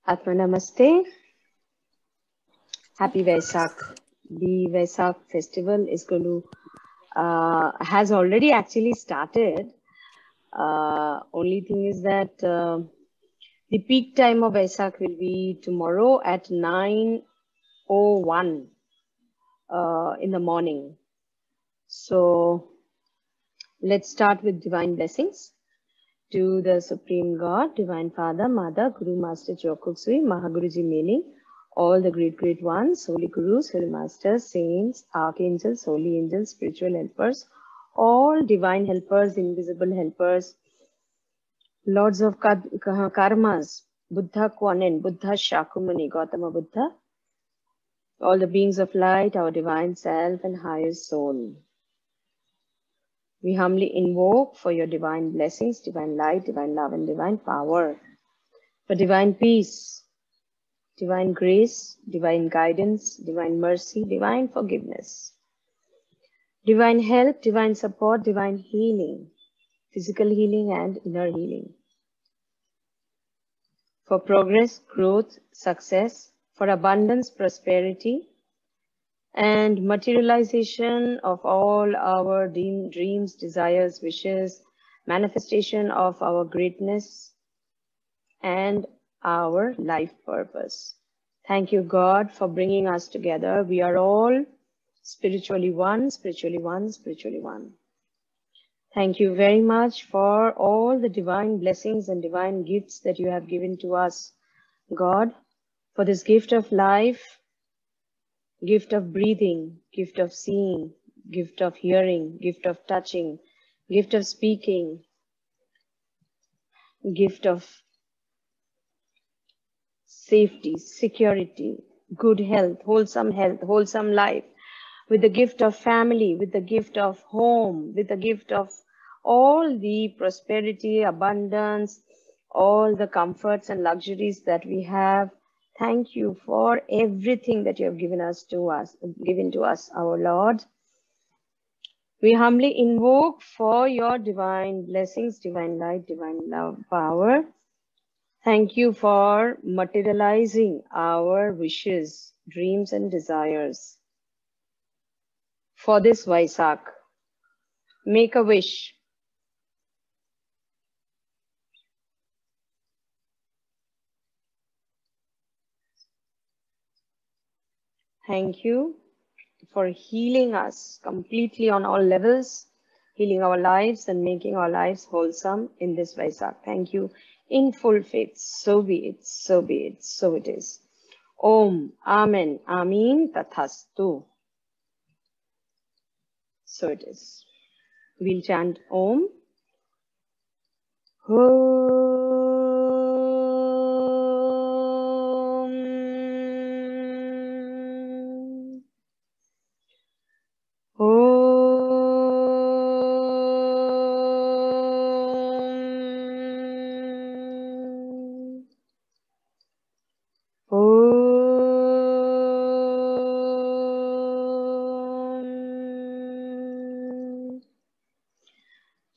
Atma Namaste. Happy Wesak. The Wesak festival is going to, has already actually started. Only thing is that the peak time of Wesak will be tomorrow at 9:01 in the morning. So let's start with divine blessings. To the Supreme God, Divine Father, Mother, Guru, Master, Chokuksui, Mahaguruji Meaning, all the great ones, Holy Gurus, Holy Masters, Saints, Archangels, Holy Angels, Spiritual Helpers, all divine helpers, invisible helpers, Lords of Karmas, Buddha Kwanin, Buddha Shakyamuni, Gautama Buddha, all the beings of light, our divine self and highest soul. We humbly invoke for your divine blessings, divine light, divine love, and divine power, for divine peace, divine grace, divine guidance, divine mercy, divine forgiveness, divine help, divine support, divine healing, physical healing and inner healing, for progress, growth, success, for abundance, prosperity, and materialization of all our dreams, desires, wishes, manifestation of our greatness and our life purpose. Thank you, God, for bringing us together. We are all spiritually one, spiritually one, spiritually one. Thank you very much for all the divine blessings and divine gifts that you have given to us, God, for this gift of life, gift of breathing, gift of seeing, gift of hearing, gift of touching, gift of speaking, gift of safety, security, good health, wholesome life, with the gift of family, with the gift of home, with the gift of all the prosperity, abundance, all the comforts and luxuries that we have. Thank you for everything that you have given to us, our Lord. We humbly invoke for your divine blessings, divine light, divine love, power. Thank you for materializing our wishes, dreams, and desires. For this Wesak, make a wish. Thank you for healing us completely on all levels, healing our lives and making our lives wholesome in this Wesak. Thank you in full faith. So be it, so be it, so it is. Om, Amen, Amin, Tathastu. So it is. We'll chant Om.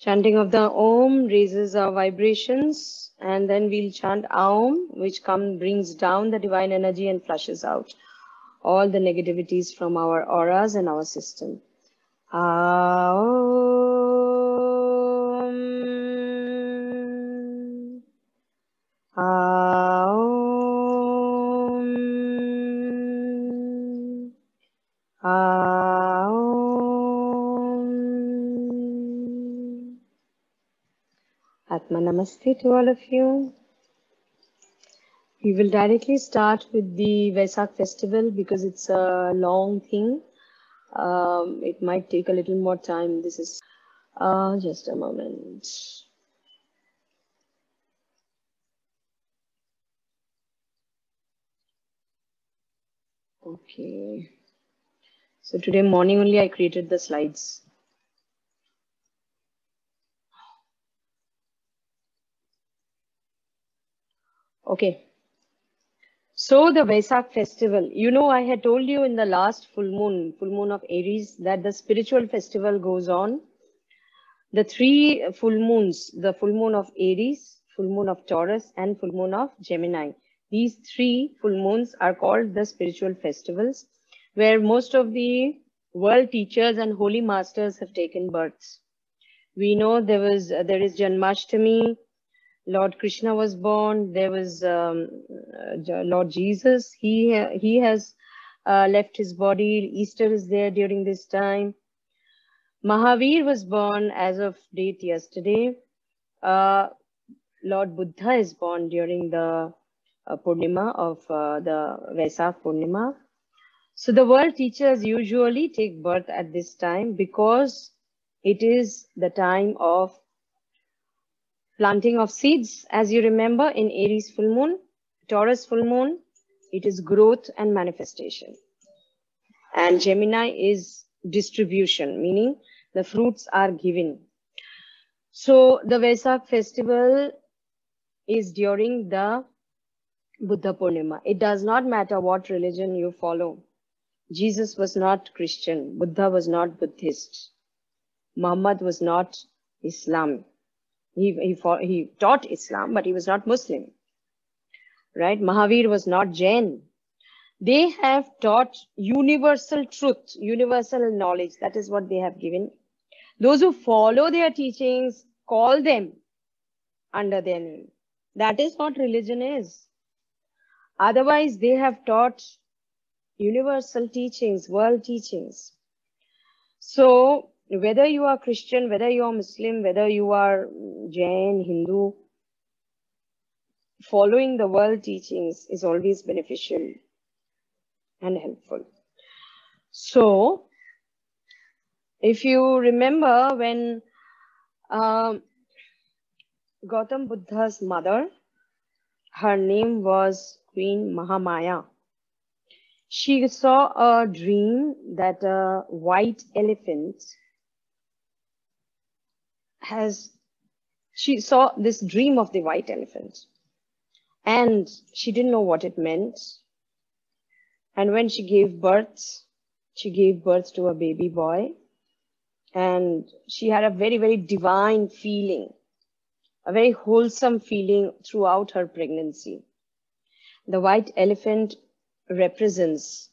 Chanting of the Om raises our vibrations, and then we'll chant Aum, which brings down the divine energy and flushes out all the negativities from our auras and our system. Aum. Aum. Aum. Atma Namaste to all of you. We will directly start with the Wesak festival because it's a long thing. It might take a little more time. This is just a moment. Okay. So today morning only I created the slides. Okay. So the Wesak festival, you know, I had told you in the last full moon of Aries, that the spiritual festival goes on. The 3 full moons, the full moon of Aries, full moon of Taurus, and full moon of Gemini, These 3 full moons are called the spiritual festivals, where most of the world teachers and holy masters have taken births. We know there is Janmashtami, Lord Krishna was born. There was Lord Jesus. He has left his body. Easter is there during this time. Mahavir was born as of date yesterday. Lord Buddha is born during the Purnima of the Wesak Purnima. So the world teachers usually take birth at this time because it is the time of planting of seeds. As you remember, in Aries full moon, Taurus full moon, it is growth and manifestation. And Gemini is distribution, meaning the fruits are given. So the Vesak festival is during the Buddha Purnima. It does not matter what religion you follow. Jesus was not Christian. Buddha was not Buddhist. Muhammad was not Islam. He taught Islam, but he was not Muslim. Right? Mahavir was not Jain. They have taught universal truth, universal knowledge. That is what they have given. Those who follow their teachings, call them under their name. That is what religion is. Otherwise, they have taught universal teachings, world teachings. So, whether you are Christian, whether you are Muslim, whether you are Jain, Hindu, following the world teachings is always beneficial and helpful. So, if you remember when Gautam Buddha's mother, her name was Queen Mahamaya. She saw a dream that a white elephant she saw this dream of the white elephant, and she didn't know what it meant. And when she gave birth to a baby boy, and she had a very, very divine feeling, a very wholesome feeling throughout her pregnancy. The white elephant represents,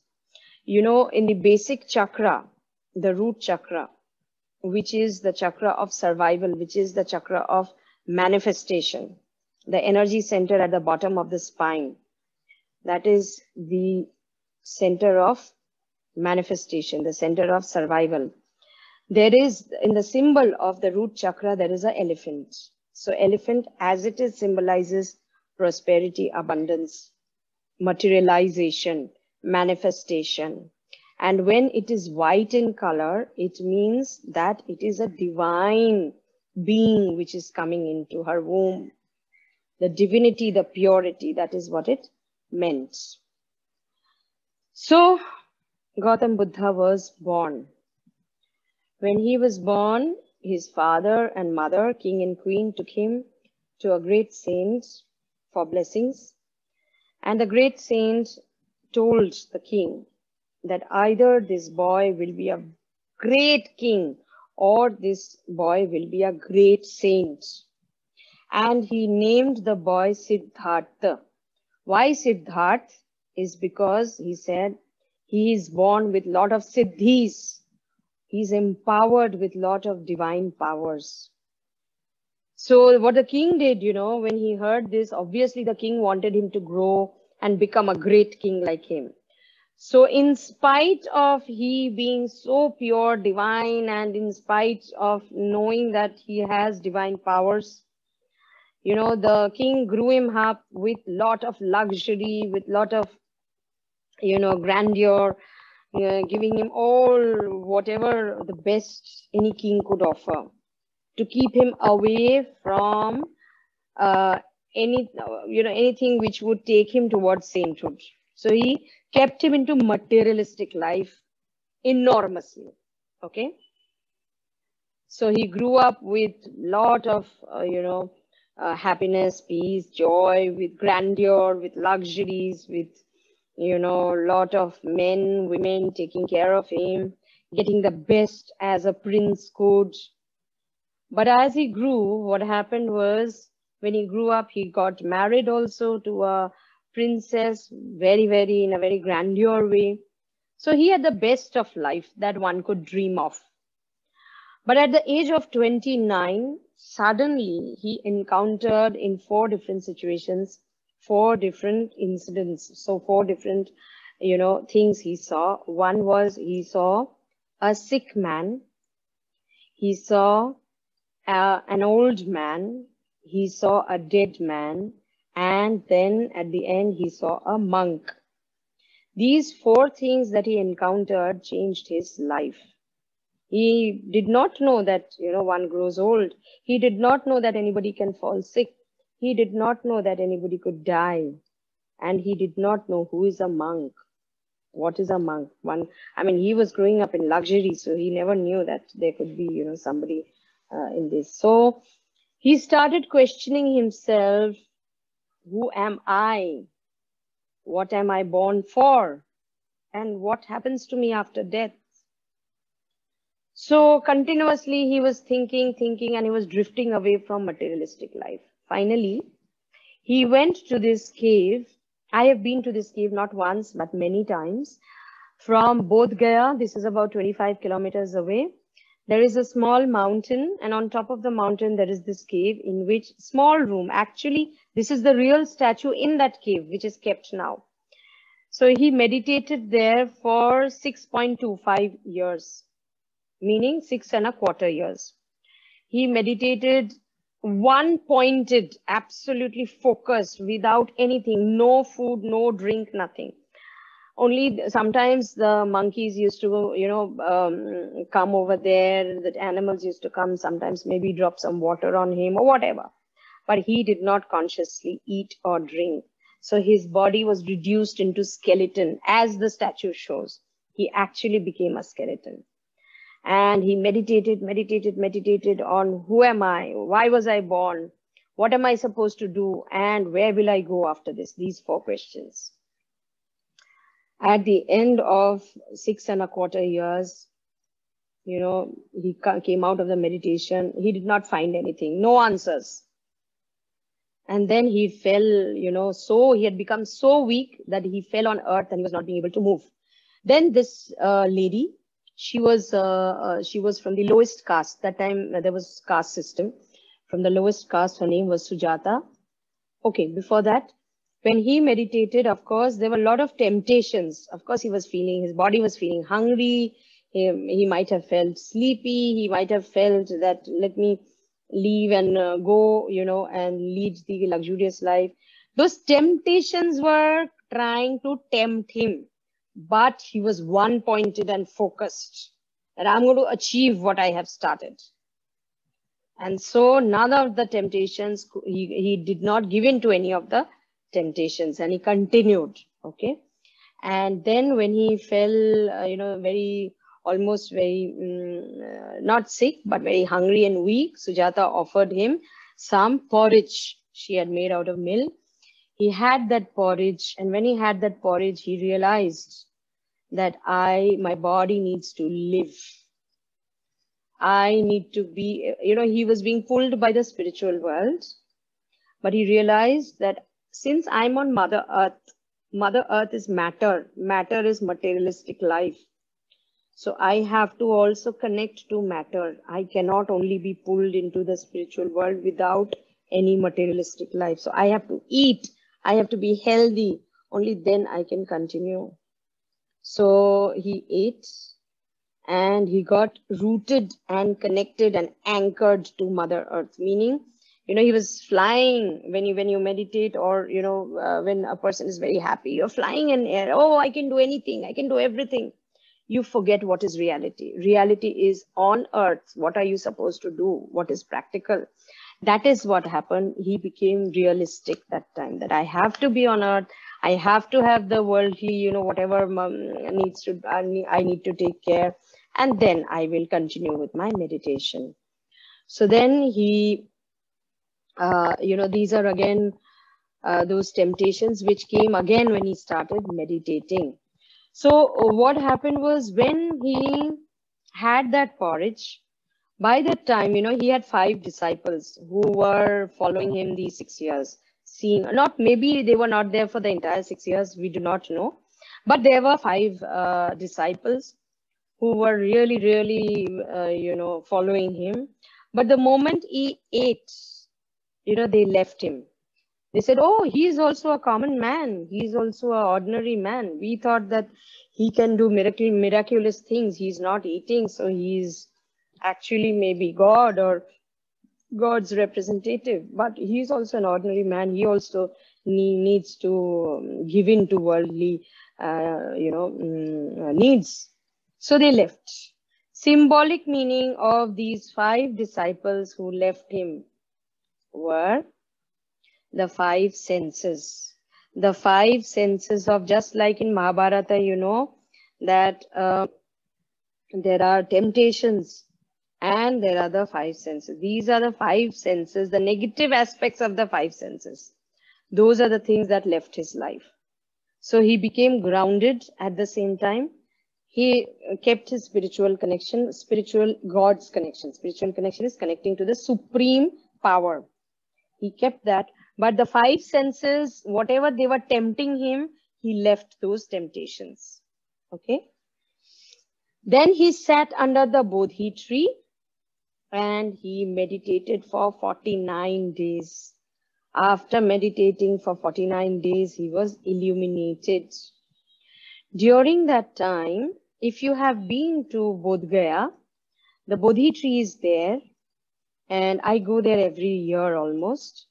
in the basic chakra, the root chakra, which is the chakra of survival, which is the chakra of manifestation, the energy center at the bottom of the spine. That is the center of manifestation, the center of survival. There is, in the symbol of the root chakra, there is an elephant. So elephant, as it is, symbolizes prosperity, abundance, materialization, manifestation. And when it is white in color, it means that it is a divine being which is coming into her womb. The divinity, the purity, that is what it meant. So Gautam Buddha was born. When he was born, his father and mother, king and queen, took him to a great saint for blessings. And the great saint told the king that either this boy will be a great king or this boy will be a great saint. And he named the boy Siddhartha. Why Siddhartha? Is because he said he is born with lot of siddhis. He's empowered with lot of divine powers. So what the king did, when he heard this, obviously the king wanted him to grow and become a great king like him. So in spite of he being so pure, divine, and in spite of knowing that he has divine powers, the king grew him up with lot of luxury, with lot of, grandeur, giving him all whatever the best any king could offer to keep him away from anything which would take him towards sainthood. So he kept him into materialistic life enormously. Okay. So he grew up with lot of, happiness, peace, joy, with grandeur, with luxuries, with, lot of men, women taking care of him, getting the best as a prince could. But as he grew, what happened was, when he grew up, he got married also to a princess, in a very grandeur way. So he had the best of life that one could dream of. But at the age of 29, suddenly he encountered in 4 different situations, 4 different incidents. So 4 different, things he saw. One was he saw a sick man. He saw an old man. He saw a dead man. And then at the end, he saw a monk. These 4 things that he encountered changed his life. He did not know that, one grows old. He did not know that anybody can fall sick. He did not know that anybody could die. And he did not know who is a monk. What is a monk? He was growing up in luxury, so he never knew that there could be, somebody in this. So he started questioning himself. Who am I? What am I born for? And what happens to me after death? So continuously he was thinking, and he was drifting away from materialistic life. Finally, he went to this cave. I have been to this cave not once, but many times. From Bodh Gaya, this is about 25 kilometers away. There is a small mountain, and on top of the mountain, there is this cave in which small room. Actually, this is the real statue in that cave, which is kept now. So he meditated there for 6.25 years, meaning 6.25 years. He meditated one-pointed, absolutely focused, without anything, no food, no drink, nothing. Only sometimes the monkeys used to, come over there. The animals used to come, sometimes maybe drop some water on him or whatever. But he did not consciously eat or drink. So his body was reduced into skeleton, as the statue shows. He actually became a skeleton. And he meditated on who am I? Why was I born? What am I supposed to do? And where will I go after this? These 4 questions. At the end of 6.25 years, he came out of the meditation. He did not find anything, no answers. And then he fell, so he had become so weak that he fell on earth and he was not being able to move. Then this lady, she was from the lowest caste. That time there was caste system. From the lowest caste, her name was Sujata. Okay, before that, when he meditated, of course, there were a lot of temptations. Of course, his body was feeling hungry. He might have felt sleepy. He might have felt that, let me leave and go, and lead the luxurious life. Those temptations were trying to tempt him, but he was one-pointed and focused that I'm going to achieve what I have started. And so none of the temptations, he did not give in to any of the temptations, and he continued. Okay. And then when he fell, almost very, not sick, but very hungry and weak, Sujata offered him some porridge she had made out of milk. He had that porridge, and when he had that porridge, he realized that my body needs to live. I need to be, he was being pulled by the spiritual world, but he realized that since I'm on Mother Earth is matter. Matter is materialistic life. So I have to also connect to matter. I cannot only be pulled into the spiritual world without any materialistic life. So I have to eat. I have to be healthy. Only then I can continue. So he ate and he got rooted and connected and anchored to Mother Earth, meaning, he was flying when you meditate, or, when a person is very happy, you're flying in air. Oh, I can do anything. I can do everything. You forget what is reality. Reality is on earth. What are you supposed to do? What is practical? That is what happened. He became realistic that time, that I have to be on earth. I have to have the worldly, whatever I need to take care. And then I will continue with my meditation. So then he, these are again those temptations which came again when he started meditating. So what happened was, when he had that porridge, by that time, he had 5 disciples who were following him these 6 years. seen, not maybe they were not there for the entire 6 years, we do not know. But there were five disciples who were really, really, following him. But the moment he ate, they left him. They said, oh, he is also a common man. He is also an ordinary man. We thought that he can do miraculous things. He's not eating, so he's actually maybe God or God's representative. But he's also an ordinary man. He also needs to give in to worldly, needs. So they left. Symbolic meaning of these five disciples who left him were the five senses. The five senses of, just like in Mahabharata, that there are temptations and there are the five senses. These are the five senses, the negative aspects of the five senses. Those are the things that left his life. So he became grounded at the same time. He kept his spiritual connection, spiritual God's connection. Spiritual connection is connecting to the supreme power. He kept that. But the five senses, whatever they were tempting him, he left those temptations. Okay. Then he sat under the Bodhi tree and he meditated for 49 days. After meditating for 49 days, he was illuminated. During that time, if you have been to Bodh Gaya, the Bodhi tree is there, and I go there every year almost,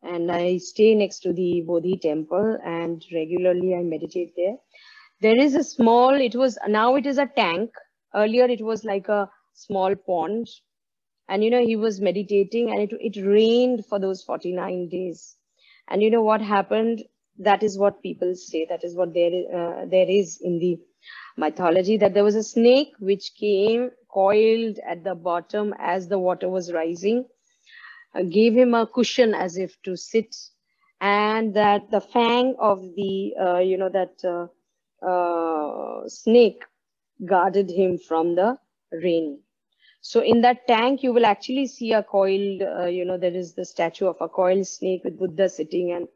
and I stay next to the Bodhi temple, and regularly I meditate there. There is a small, now it is a tank. Earlier it was like a small pond, and he was meditating, and it rained for those 49 days. And what happened? That is what people say. That is what there is in the mythology, that there was a snake which came coiled at the bottom as the water was rising, gave him a cushion as if to sit, and that the fang of the, snake guarded him from the rain. So in that tank, you will actually see a coiled, there is the statue of a coiled snake with Buddha sitting and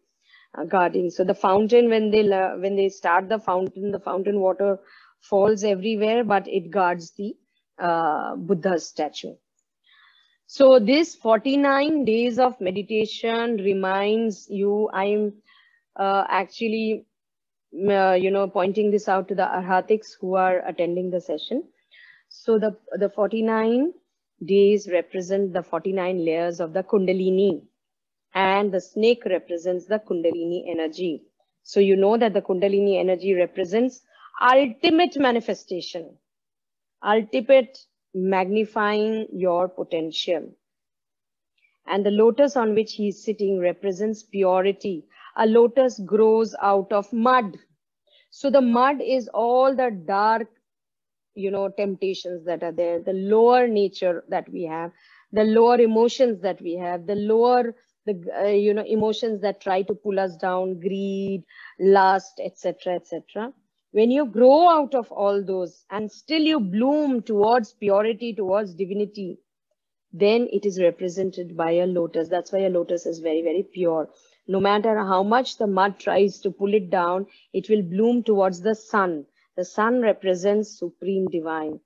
guarding. So the fountain, when they start the fountain water falls everywhere, but it guards the Buddha statue. So this 49 days of meditation reminds you, I'm actually, pointing this out to the Arhatics who are attending the session. So the 49 days represent the 49 layers of the Kundalini, and the snake represents the Kundalini energy. So you know that the Kundalini energy represents ultimate manifestation, ultimate magnifying your potential. And the lotus on which he is sitting represents purity. A lotus grows out of mud. So the mud is all the dark, temptations that are there, the lower nature that we have, the lower emotions that we have, the lower, emotions that try to pull us down, greed, lust, etc., etc. When you grow out of all those and still you bloom towards purity, towards divinity, then it is represented by a lotus. That's why a lotus is very, very pure. No matter how much the mud tries to pull it down, it will bloom towards the sun. The sun represents supreme divine.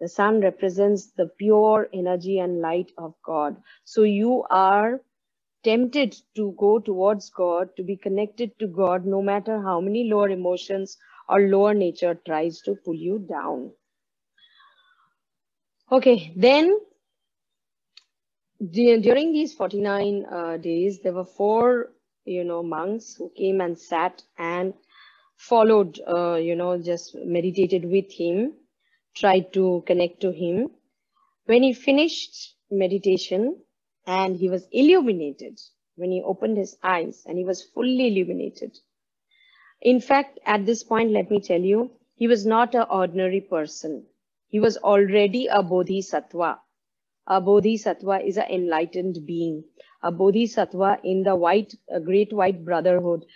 The sun represents the pure energy and light of God. So you are tempted to go towards God, to be connected to God, no matter how many lower emotions or lower nature tries to pull you down. Okay, then during these 49 days, there were 4, monks who came and sat and followed, just meditated with him, tried to connect to him. When he finished meditation and he was illuminated, when he opened his eyes and he was fully illuminated. In fact, at this point, let me tell you, he was not an ordinary person. He was already a bodhisattva. A bodhisattva is an enlightened being. A bodhisattva in the great white brotherhood.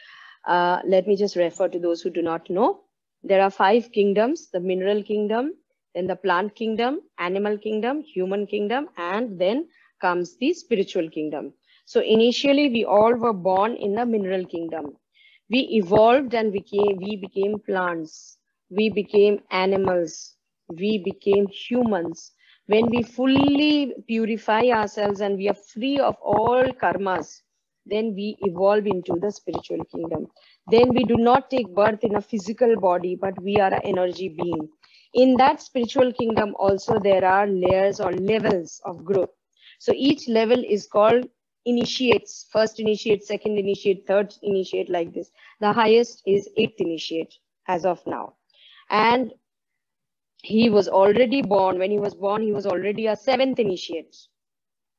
Let me just refer to those who do not know. There are 5 kingdoms: the mineral kingdom, then the plant kingdom, animal kingdom, human kingdom, and then comes the spiritual kingdom. So initially, we all were born in the mineral kingdom. We evolved and we became plants. We became animals. We became humans. When we fully purify ourselves and we are free of all karmas, then we evolve into the spiritual kingdom. Then we do not take birth in a physical body, but we are an energy being. In that spiritual kingdom also there are layers or levels of growth. So each level is called initiates, first initiate, second initiate, third initiate, like this. The highest is eighth initiate as of now. And he was already born, when he was born, he was already a seventh initiate.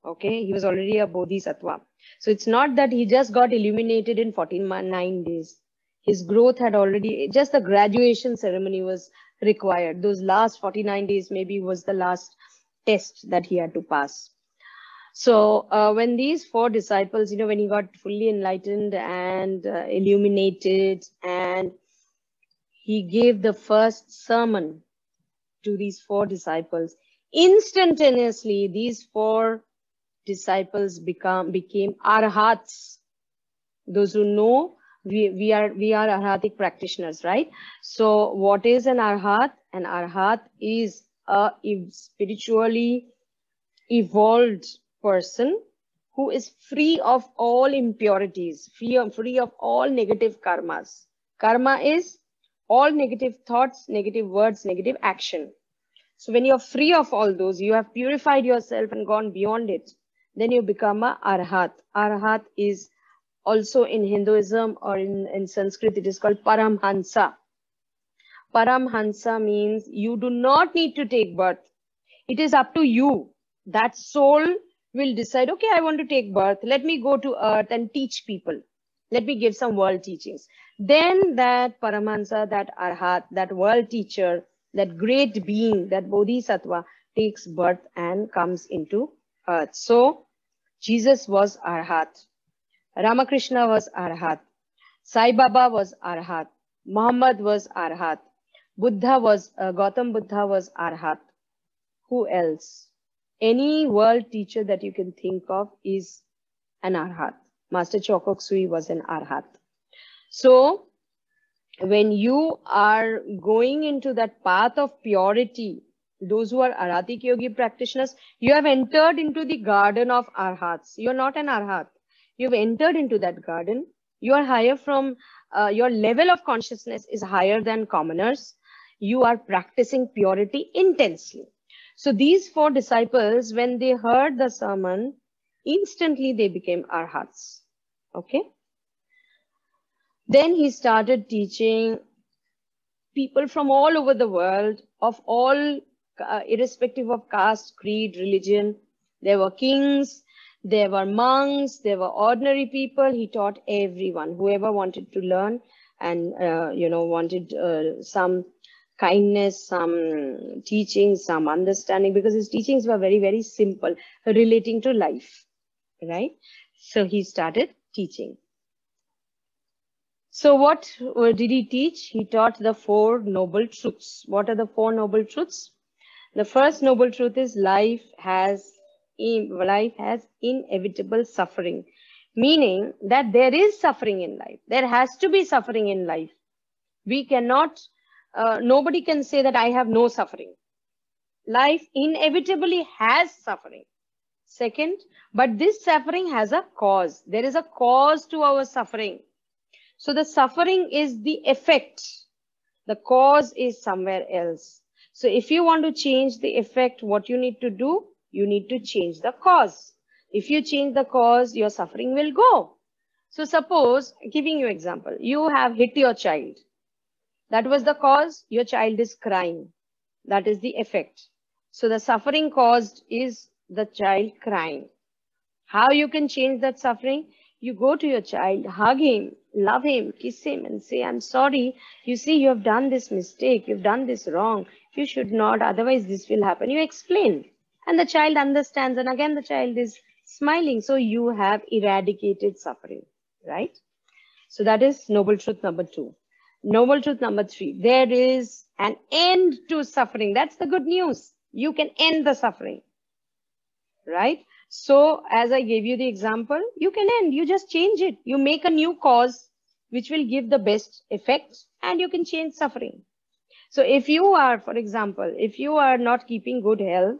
Okay, he was already a bodhisattva. So it's not that he just got illuminated in 49 days. His growth had already, just the graduation ceremony was required. Those last 49 days maybe was the last test that he had to pass. So when these four disciples, when he got fully enlightened and illuminated, and he gave the first sermon to these four disciples, instantaneously these four disciples became arhats. Those who know, we are arhatic practitioners, right? So what is an arhat? An arhat is a spiritually evolved person who is free of all impurities, free of all negative karmas. Karma is all negative thoughts, negative words, negative action. So when you're free of all those, you have purified yourself and gone beyond it, then you become a arhat. Arhat is also in Hinduism or in Sanskrit, it is called Paramhansa. Paramhansa means you do not need to take birth. It is up to you. That soul will decide, okay, I want to take birth. Let me go to earth and teach people. Let me give some world teachings. Then that Paramahansa, that Arhat, that world teacher, that great being, that Bodhisattva takes birth and comes into earth. So Jesus was Arhat. Ramakrishna was Arhat. Sai Baba was Arhat. Muhammad was Arhat. Gautam Buddha was Arhat. Who else? Any world teacher that you can think of is an Arhat. Master Chokok Sui was an Arhat. So when you are going into that path of purity, those who are Arhatic Yogi practitioners, you have entered into the garden of Arhats. You're not an Arhat. You've entered into that garden. You are higher from, your level of consciousness is higher than commoners. You are practicing purity intensely. So these four disciples, when they heard the sermon, instantly they became Arhats. Okay. Then he started teaching people from all over the world, of all, irrespective of caste, creed, religion. There were kings, there were monks, there were ordinary people. He taught everyone, whoever wanted to learn and, wanted some kindness, some teaching, some understanding, because his teachings were very, very simple, relating to life, right? So he started teaching. So what did he teach? He taught the Four Noble Truths. What are the Four Noble Truths? The first noble truth is life has inevitable suffering, meaning that there is suffering in life. There has to be suffering in life. We cannot, nobody can say that I have no suffering. Life inevitably has suffering. Second, but this suffering has a cause. There is a cause to our suffering. So the suffering is the effect. The cause is somewhere else. So if you want to change the effect, what you need to do? You need to change the cause. If you change the cause, your suffering will go. So suppose, giving you example, you have hit your child. That was the cause. Your child is crying. That is the effect. So the suffering caused is the child crying. How you can change that suffering? You go to your child, hug him, love him, kiss him and say, I'm sorry. You see, you have done this mistake. You've done this wrong. You should not. Otherwise, this will happen. You explain. And the child understands. And again, the child is smiling. So you have eradicated suffering, right? So that is noble truth number 2. Noble truth number 3. There is an end to suffering. That's the good news. You can end the suffering, right? So as I gave you the example, you can end, you just change it. You make a new cause which will give the best effects and you can change suffering. So if you are, for example, if you are not keeping good health,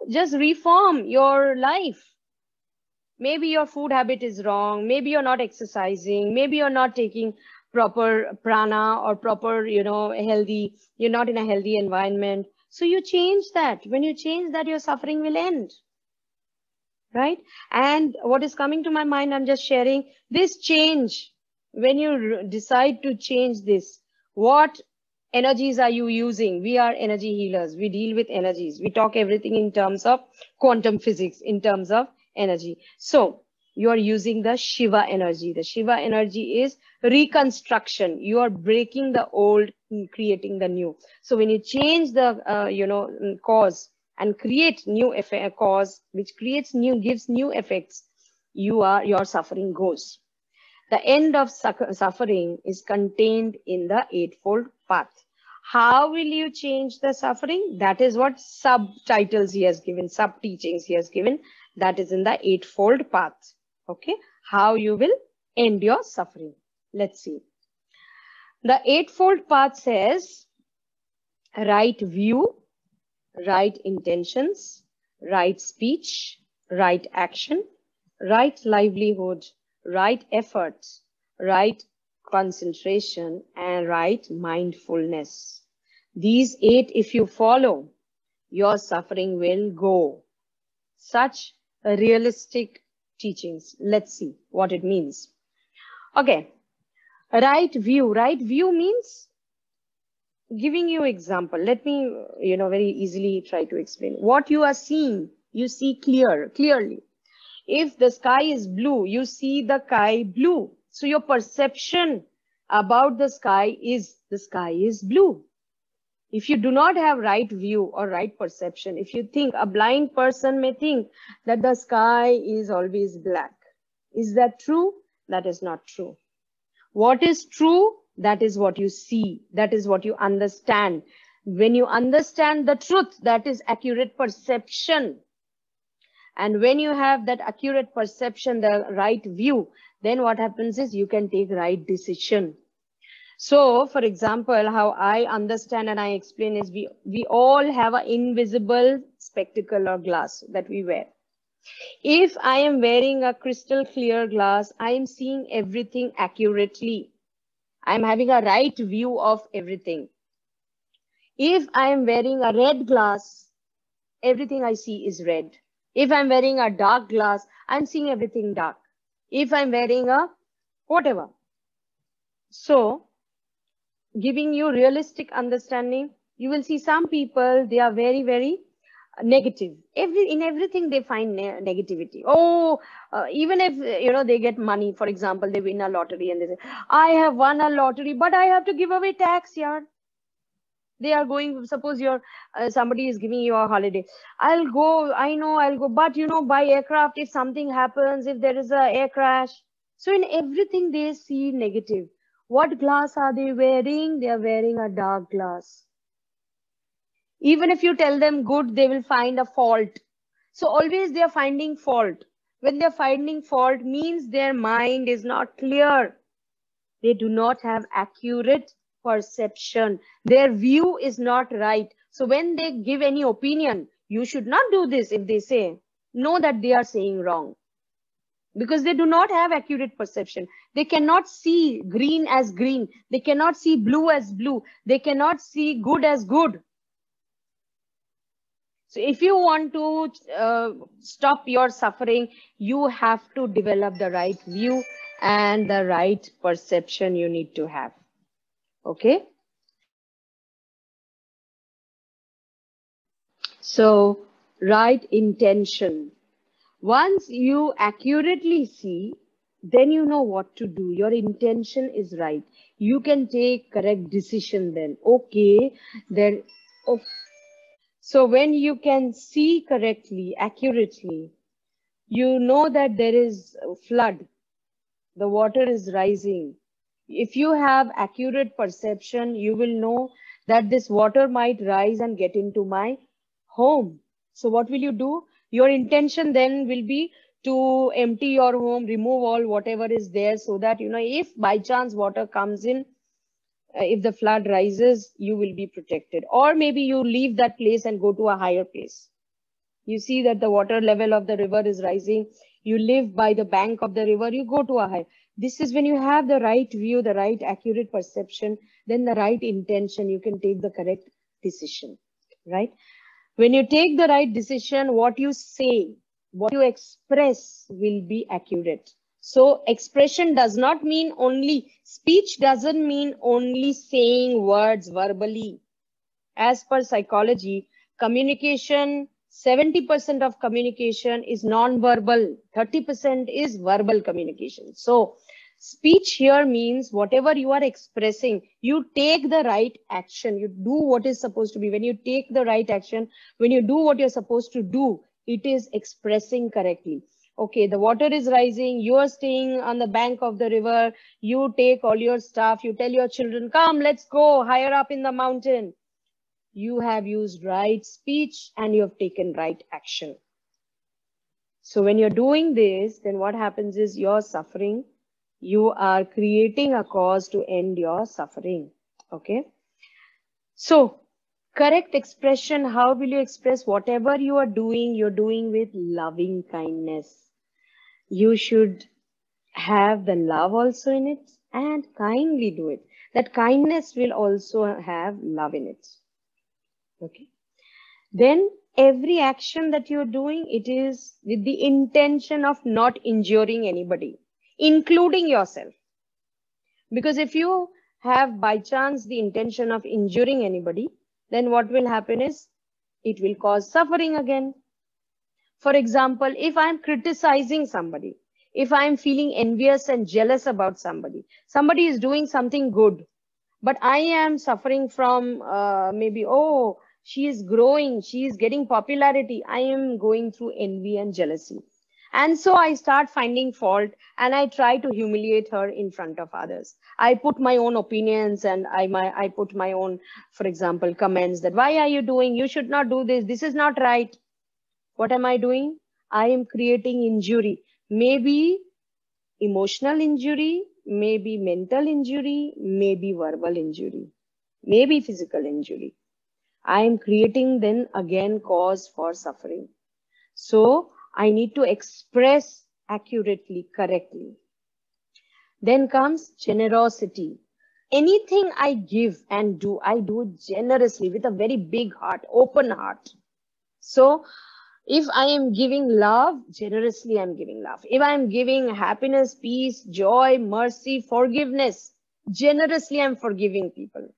just reform your life. Maybe your food habit is wrong. Maybe you're not exercising. Maybe you're not taking proper prana or proper, healthy, you're not in a healthy environment. So you change that. When you change that, your suffering will end. Right? And what is coming to my mind, I'm just sharing this change. When you decide to change this, what energies are you using? We are energy healers. We deal with energies. We talk everything in terms of quantum physics, in terms of energy. So you are using the Shiva energy. The Shiva energy is reconstruction. You are breaking the old, creating the new. So when you change the, cause and create new cause, which gives new effects, your suffering goes. The end of suffering is contained in the Eightfold Path. How will you change the suffering? That is what subtitles he has given, sub-teachings he has given. That is in the Eightfold Path. Okay, how you will end your suffering. Let's see. The Eightfold Path says, right view, right intentions, right speech, right action, right livelihood, right efforts, right concentration, and right mindfulness. These 8, if you follow, your suffering will go. Such realistic teachings. Let's see what it means. Okay. Right view. Right view means, giving you example. Let me, very easily try to explain. What you are seeing, you see clearly. If the sky is blue, you see the sky blue. So your perception about the sky is blue. If you do not have right view or right perception, if you think, a blind person may think that the sky is always black. Is that true? That is not true. What is true? That is what you see. That is what you understand. When you understand the truth, that is accurate perception. And when you have that accurate perception, the right view, then what happens is you can take right decision. So, for example, how I understand and I explain is we all have an invisible spectacle or glass that we wear. If I am wearing a crystal clear glass, I am seeing everything accurately. I am having a right view of everything. If I am wearing a red glass, everything I see is red. If I'm wearing a dark glass, I'm seeing everything dark. If I'm wearing a whatever. So, giving you realistic understanding, you will see some people, they are very, very negative. In everything they find negativity. Even if, they get money, for example, they win a lottery and they say, I have won a lottery, but I have to give away tax, yaar. They are going, suppose somebody is giving you a holiday. I'll go, but by aircraft, if something happens, if there is a air crash. So in everything they see negative. What glass are they wearing? They are wearing a dark glass. Even if you tell them good, they will find a fault. So always they are finding fault. When they are finding fault, means their mind is not clear. They do not have accurate perception. Their view is not right. So when they give any opinion, you should not do this. If they say, know that they are saying wrong. Because they do not have accurate perception. They cannot see green as green. They cannot see blue as blue. They cannot see good as good. So if you want to stop your suffering, you have to develop the right view and the right perception you need to have. Okay. So, right intention. Once you accurately see, then you know what to do. Your intention is right. You can take correct decision then. Okay. Then, oh. So when you can see correctly, accurately, you know that there is a flood. The water is rising. If you have accurate perception, you will know that this water might rise and get into my home. So what will you do? Your intention then will be to empty your home, remove all whatever is there, so that, if by chance water comes in, if the flood rises, you will be protected. Or maybe you leave that place and go to a higher place. You see that the water level of the river is rising. You live by the bank of the river, you go to a high. This is when you have the right view, the right accurate perception, then the right intention, you can take the correct decision, right? When you take the right decision, what you say, what you express will be accurate. So expression does not mean only, speech doesn't mean only saying words verbally. As per psychology, communication, 70% of communication is non-verbal, 30% is verbal communication. So speech here means whatever you are expressing, you take the right action, you do what is supposed to be. When you take the right action, when you do what you're supposed to do, it is expressing correctly. Okay, the water is rising, you are staying on the bank of the river, you take all your stuff, you tell your children, come, let's go higher up in the mountain. You have used right speech and you have taken right action. So when you're doing this, then what happens is you're suffering. You are creating a cause to end your suffering. Okay. So correct expression, how will you express whatever you are doing? You're doing with loving kindness. You should have the love also in it and kindly do it. That kindness will also have love in it. Okay. Then every action that you're doing, it is with the intention of not injuring anybody, including yourself. Because if you have by chance the intention of injuring anybody, then what will happen is it will cause suffering again. For example, if I'm criticizing somebody, if I'm feeling envious and jealous about somebody, somebody is doing something good, but I am suffering from maybe, oh, she is growing, she is getting popularity. I am going through envy and jealousy. And so I start finding fault and I try to humiliate her in front of others. I put my own opinions and I put my own, for example, comments that why are you doing? You should not do this. This is not right. What am I doing? I am creating injury. Maybe emotional injury, maybe mental injury, maybe verbal injury, maybe physical injury. I am creating then again cause for suffering. So I need to express accurately, correctly. Then comes generosity. Anything I give and do, I do it generously with a very big heart, open heart. So if I am giving love, generously I'm giving love. If I'm giving happiness, peace, joy, mercy, forgiveness, generously I'm forgiving people.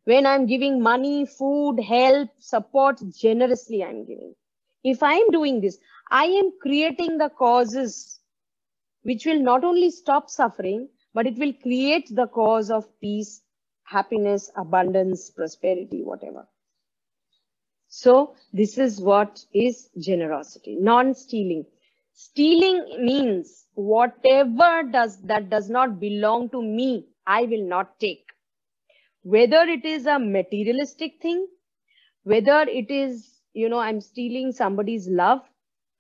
When I'm giving money, food, help, support, generously I'm giving. If I'm doing this, I am creating the causes which will not only stop suffering, but it will create the cause of peace, happiness, abundance, prosperity, whatever. So this is what is generosity, non-stealing. Stealing means whatever that does not belong to me, I will not take. Whether it is a materialistic thing, whether it is, I'm stealing somebody's love.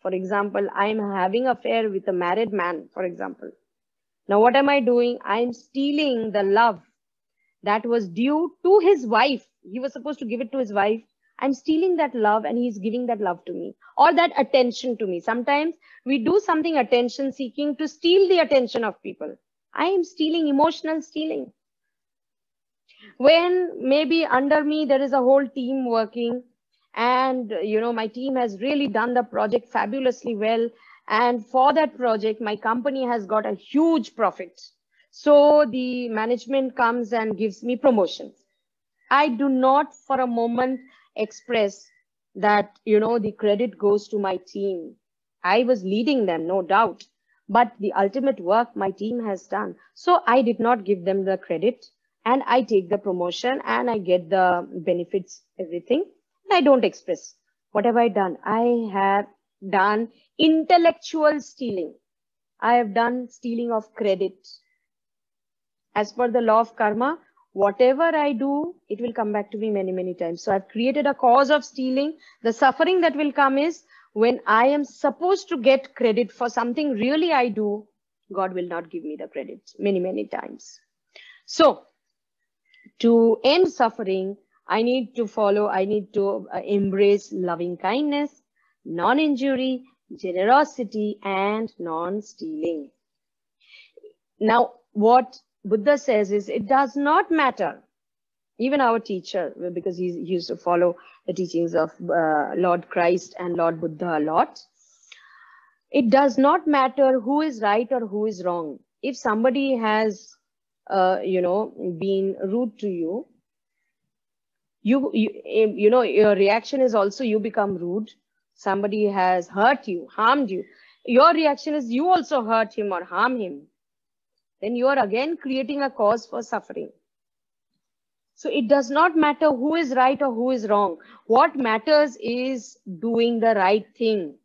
For example, I'm having an affair with a married man, for example. Now, what am I doing? I'm stealing the love that was due to his wife. He was supposed to give it to his wife. I'm stealing that love and he's giving that love to me, or that attention to me. Sometimes we do something attention seeking to steal the attention of people. I am stealing, emotional stealing. When maybe under me there is a whole team working and my team has really done the project fabulously well, and for that project my company has got a huge profit. So the management comes and gives me promotion. I do not for a moment express that, the credit goes to my team. I was leading them, no doubt, but the ultimate work my team has done. So I did not give them the credit, and I take the promotion and I get the benefits, everything. I don't express. What have I done? I have done intellectual stealing. I have done stealing of credit. As per the law of karma, whatever I do, it will come back to me many, many times. So I've created a cause of stealing. The suffering that will come is When I am supposed to get credit for something really I do, God will not give me the credit many, many times. So to end suffering, I need to embrace loving kindness, non-injury, generosity, and non-stealing. Now, what Buddha says is it does not matter. Even our teacher, because he used to follow the teachings of Lord Christ and Lord Buddha a lot, it does not matter who is right or who is wrong. If somebody has, been rude to you, your reaction is also you become rude. Somebody has hurt you, harmed you. Your reaction is you also hurt him or harm him. Then you are again creating a cause for suffering. So it does not matter who is right or who is wrong. What matters is doing the right thing.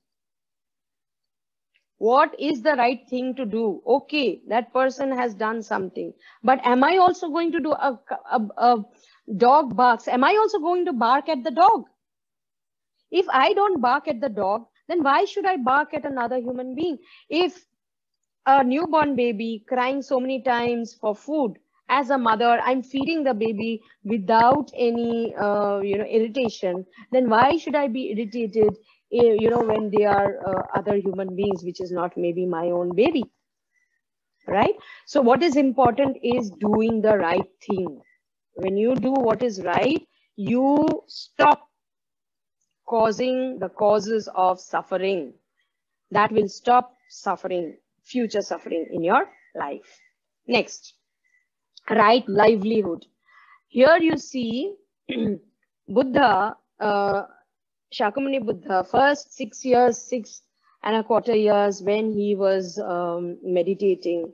What is the right thing to do? Okay, that person has done something. But am I also going to do a dog barks? Am I also going to bark at the dog? If I don't bark at the dog, then why should I bark at another human being? If a newborn baby crying so many times for food, as a mother, I'm feeding the baby without any, irritation, then why should I be irritated, when they are other human beings, which is not maybe my own baby, right? So what is important is doing the right thing. When you do what is right, you stop causing the causes of suffering. That will stop suffering, future suffering in your life. Next. Right livelihood. Here you see Buddha, Shakyamuni Buddha, first 6.25 years when he was meditating,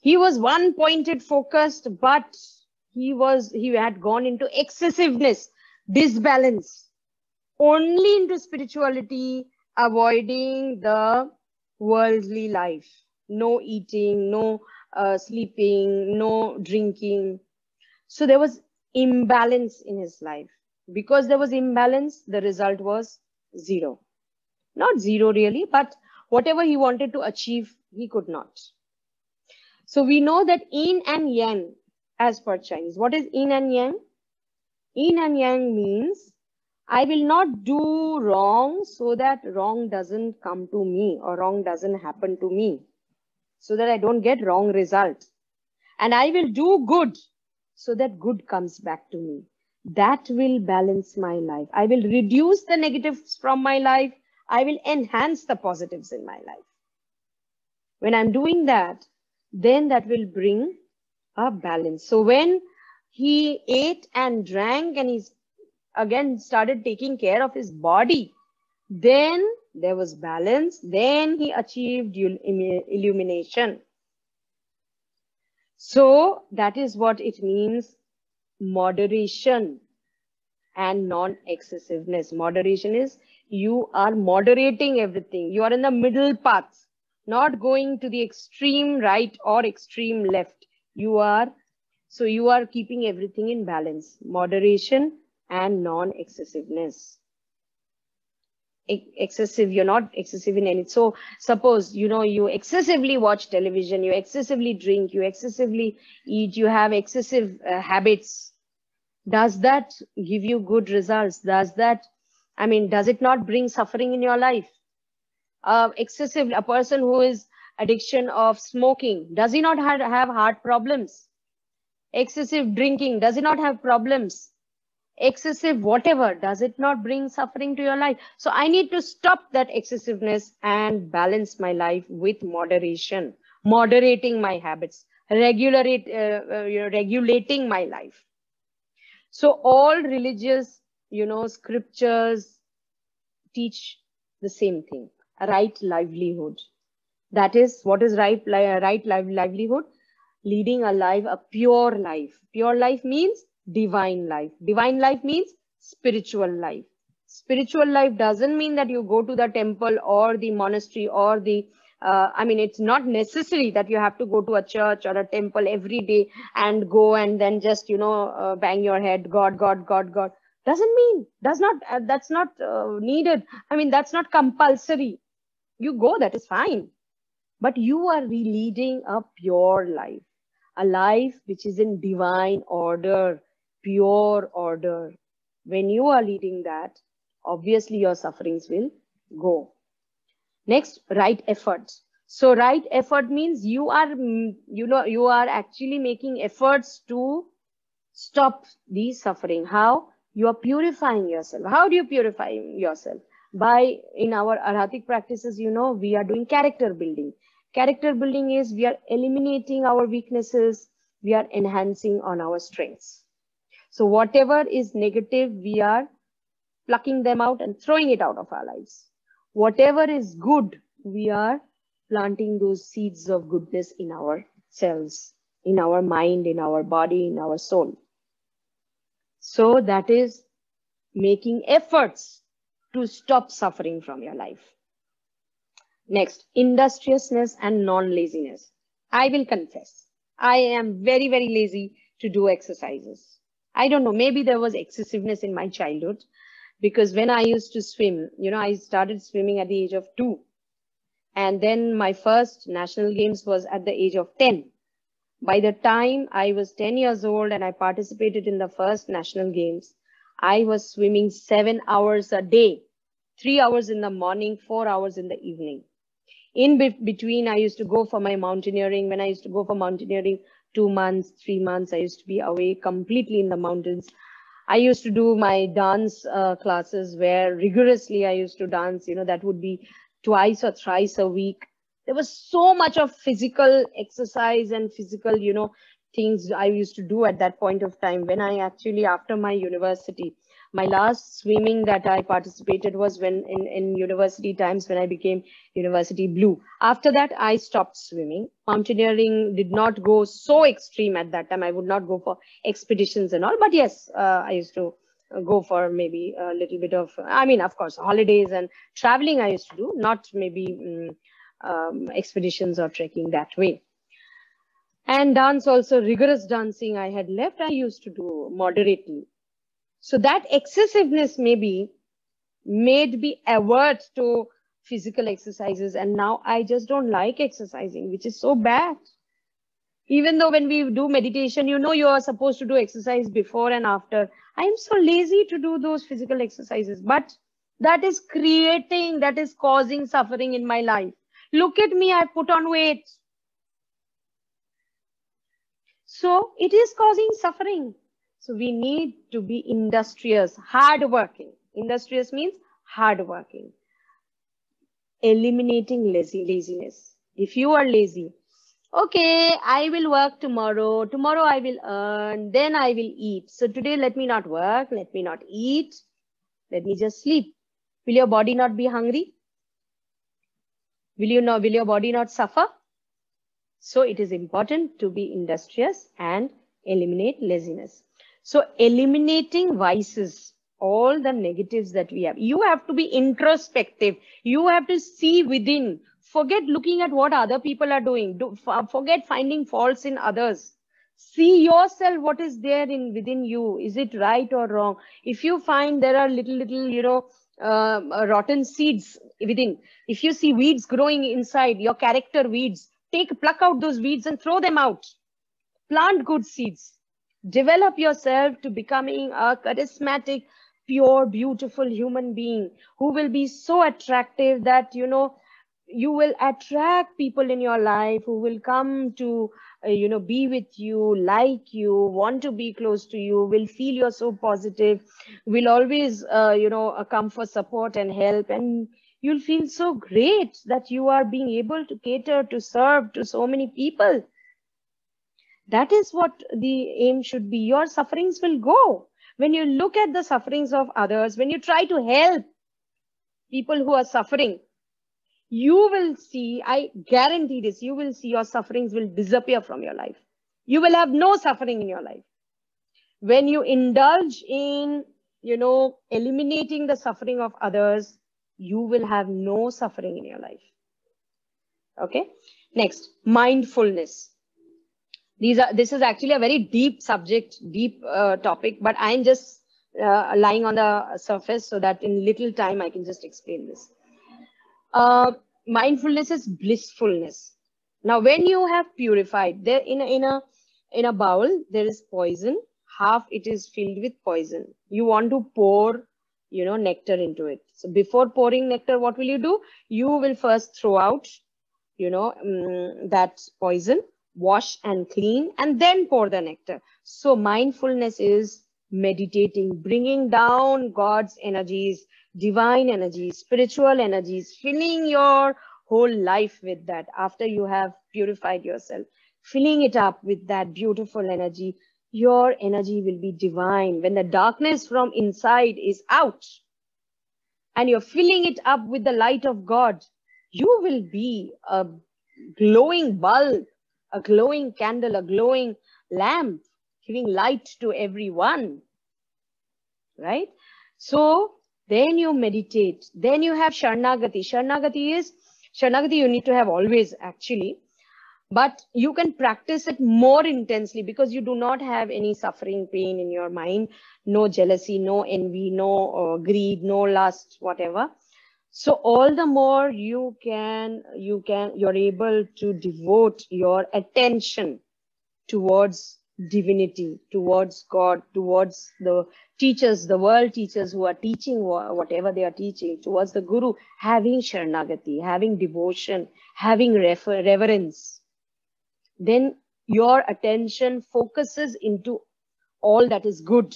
he was one pointed focused, but he had gone into excessiveness, disbalance, only into spirituality, avoiding the worldly life, no eating, no sleeping, no drinking. So there was imbalance in his life. Because there was imbalance, the result was zero. Not zero really, but whatever he wanted to achieve, he could not. So we know that yin and yang, as per Chinese. What is yin and yang? Yin and yang means I will not do wrong so that wrong doesn't come to me or wrong doesn't happen to me, so that I don't get wrong results. And I will do good so that good comes back to me. That will balance my life. I will reduce the negatives from my life. I will enhance the positives in my life. When I'm doing that, then that will bring a balance. So when he ate and drank and he again started taking care of his body, then there was balance. Then he achieved illumination. So that is what it means, moderation and non-excessiveness. Moderation is you are moderating everything. You are in the middle path, not going to the extreme right or extreme left. You are keeping everything in balance, moderation and non-excessiveness. Excessive, you're not excessive in any. So suppose, you excessively watch television, you excessively drink, you excessively eat, you have excessive habits. Does that give you good results? Does it not bring suffering in your life? A person who is addiction of smoking, does he not have heart problems? Excessive drinking, does he not have problems? Excessive whatever, does it not bring suffering to your life? So I need to stop that excessiveness and balance my life with moderation, moderating my habits, regulating my life. So all religious, scriptures teach the same thing, right livelihood. That is, what is right livelihood? Leading a pure life. Pure life means divine life. Divine life means spiritual life. Spiritual life doesn't mean that you go to the temple or the monastery or it's not necessary that you have to go to a church or a temple every day and go and then just, bang your head, God, God, God, God. Doesn't mean, that's not needed. I mean, that's not compulsory. You go, that is fine. But you are leading a pure life, a life which is in divine order, pure order. When you are leading that, obviously your sufferings will go. Next, right effort. So right effort means you are actually making efforts to stop the suffering. How? You are purifying yourself. How do you purify yourself? By, in our arhatic practices, we are doing character building. Character building is we are eliminating our weaknesses. We are enhancing on our strengths. So whatever is negative, we are plucking them out and throwing it out of our lives. Whatever is good, we are planting those seeds of goodness in ourselves, in our mind, in our body, in our soul. So that is making efforts to stop suffering from your life. Next, industriousness and non-laziness. I will confess, I am very, very lazy to do exercises. I don't know, maybe there was excessiveness in my childhood, because when I used to swim, I started swimming at the age of 2. And then my first national games was at the age of 10. By the time I was 10 years old and I participated in the first national games, I was swimming 7 hours a day, 3 hours in the morning, 4 hours in the evening. In between, I used to go for my mountaineering. When I used to go for mountaineering, 2 months, 3 months, I used to be away completely in the mountains. I used to do my dance classes where rigorously I used to dance, that would be twice or thrice a week. There was so much of physical exercise and physical, things I used to do at that point of time. When I actually, after my university, my last swimming that I participated was when in university times, when I became university blue. After that, I stopped swimming. Mountaineering did not go so extreme at that time. I would not go for expeditions and all. But yes, I used to go for maybe a little bit of, of course, holidays and traveling I used to do, not maybe expeditions or trekking that way. And dance also, rigorous dancing I had left, I used to do moderately. So that excessiveness maybe made me avert to physical exercises. And now I just don't like exercising, which is so bad. Even though when we do meditation, you are supposed to do exercise before and after. I am so lazy to do those physical exercises, but that is causing suffering in my life. Look at me, I put on weight. So it is causing suffering. So we need to be industrious, hardworking. Industrious means hardworking. Eliminating laziness. If you are lazy, okay, I will work tomorrow. Tomorrow I will earn, then I will eat. So today let me not work, let me not eat, let me just sleep. Will your body not be hungry? Will your body not suffer? So it is important to be industrious and eliminate laziness. So eliminating vices, all the negatives that we have. You have to be introspective. You have to see within. Forget looking at what other people are doing. Forget finding faults in others. See yourself, what is there within you. Is it right or wrong? If you find there are little, rotten seeds within, if you see weeds growing inside, your character weeds, pluck out those weeds and throw them out. Plant good seeds. Develop yourself to becoming a charismatic, pure, beautiful human being who will be so attractive that, you will attract people in your life who will come to, be with you, like you, want to be close to you, will feel you're so positive, will always, come for support and help. And you'll feel so great that you are being able to cater, to serve to so many people. That is what the aim should be. Your sufferings will go. When you look at the sufferings of others, when you try to help people who are suffering, you will see, I guarantee this, you will see your sufferings will disappear from your life. You will have no suffering in your life. When you indulge in, eliminating the suffering of others, you will have no suffering in your life. Okay. Next, mindfulness. This is actually a very deep subject, deep topic, but I'm just lying on the surface so that in little time I can just explain this. Mindfulness is blissfulness. Now, when you have purified, there in a bowl there is poison. Half it is filled with poison. You want to pour, nectar into it. So before pouring nectar, what will you do? You will first throw out, that poison, wash and clean, and then pour the nectar. So mindfulness is meditating, bringing down God's energies, divine energies, spiritual energies, filling your whole life with that. After you have purified yourself, filling it up with that beautiful energy, your energy will be divine. When the darkness from inside is out and you're filling it up with the light of God, you will be a glowing bulb, a glowing candle, a glowing lamp, giving light to everyone, right? So then you meditate. Then you have Sharanagati. Sharanagati you need to have always, actually. But you can practice it more intensely because you do not have any suffering, pain in your mind, no jealousy, no envy, no greed, no lust, whatever. So all the more you're able to devote your attention towards divinity, towards God, towards the teachers, the world teachers who are teaching whatever they are teaching, towards the Guru, having Sharanagati, having devotion, having reverence. Then your attention focuses into all that is good.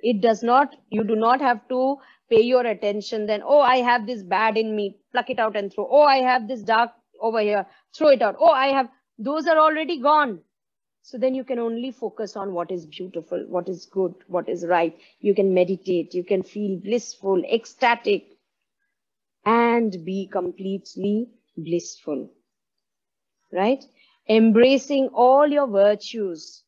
You do not have to pay your attention then, oh, I have this bad in me, pluck it out and throw. Oh, I have this dark over here, throw it out. Oh, those are already gone. So then you can only focus on what is beautiful, what is good, what is right. You can meditate, you can feel blissful, ecstatic, and be completely blissful, right? Embracing all your virtues,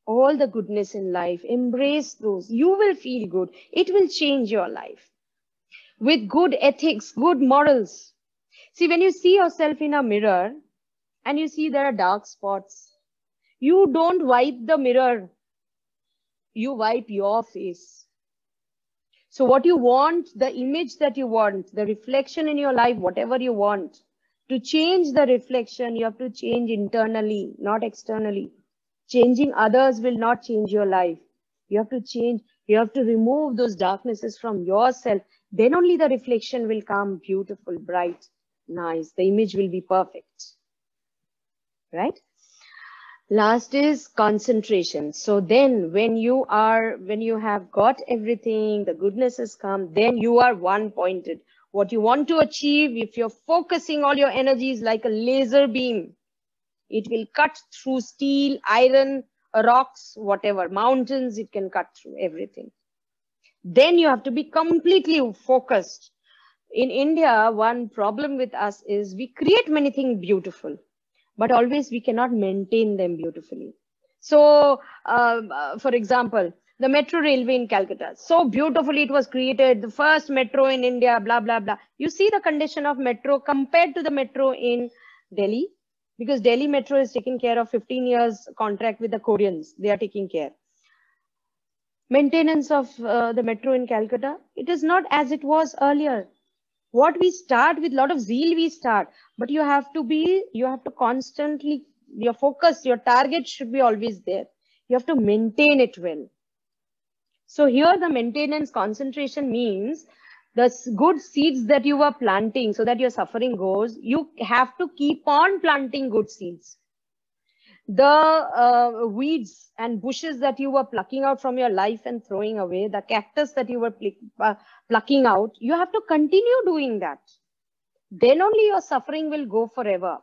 all the goodness in life, embrace those. You will feel good. It will change your life. With good ethics, good morals. See, when you see yourself in a mirror and you see there are dark spots, you don't wipe the mirror. You wipe your face. So what you want, the image that you want, the reflection in your life, whatever you want, to change the reflection, you have to change internally, not externally. Changing others will not change your life. You have to change. You have to remove those darknesses from yourself. Then only the reflection will come beautiful, bright, nice. The image will be perfect. Right? Last is concentration. So then when you have got everything, the goodness has come, then you are one pointed. What you want to achieve, if you're focusing all your energies like a laser beam, it will cut through steel, iron, rocks, whatever, mountains, it can cut through everything. Then you have to be completely focused. In India, one problem with us is we create many things beautiful, but always we cannot maintain them beautifully. So, for example, the metro railway in Calcutta, so beautifully it was created, the first metro in India, blah, blah, blah. You see the condition of metro compared to the metro in Delhi, because Delhi metro is taking care of 15 years contract with the Koreans. They are taking care. Maintenance of the metro in Calcutta, it is not as it was earlier. What we start with a lot of zeal, we start, but you have to constantly, your focus, your target should be always there. You have to maintain it well. So here the maintenance concentration means the good seeds that you were planting so that your suffering goes, you have to keep on planting good seeds. The weeds and bushes that you were plucking out from your life and throwing away, the cactus that you were plucking out, you have to continue doing that. Then only your suffering will go forever.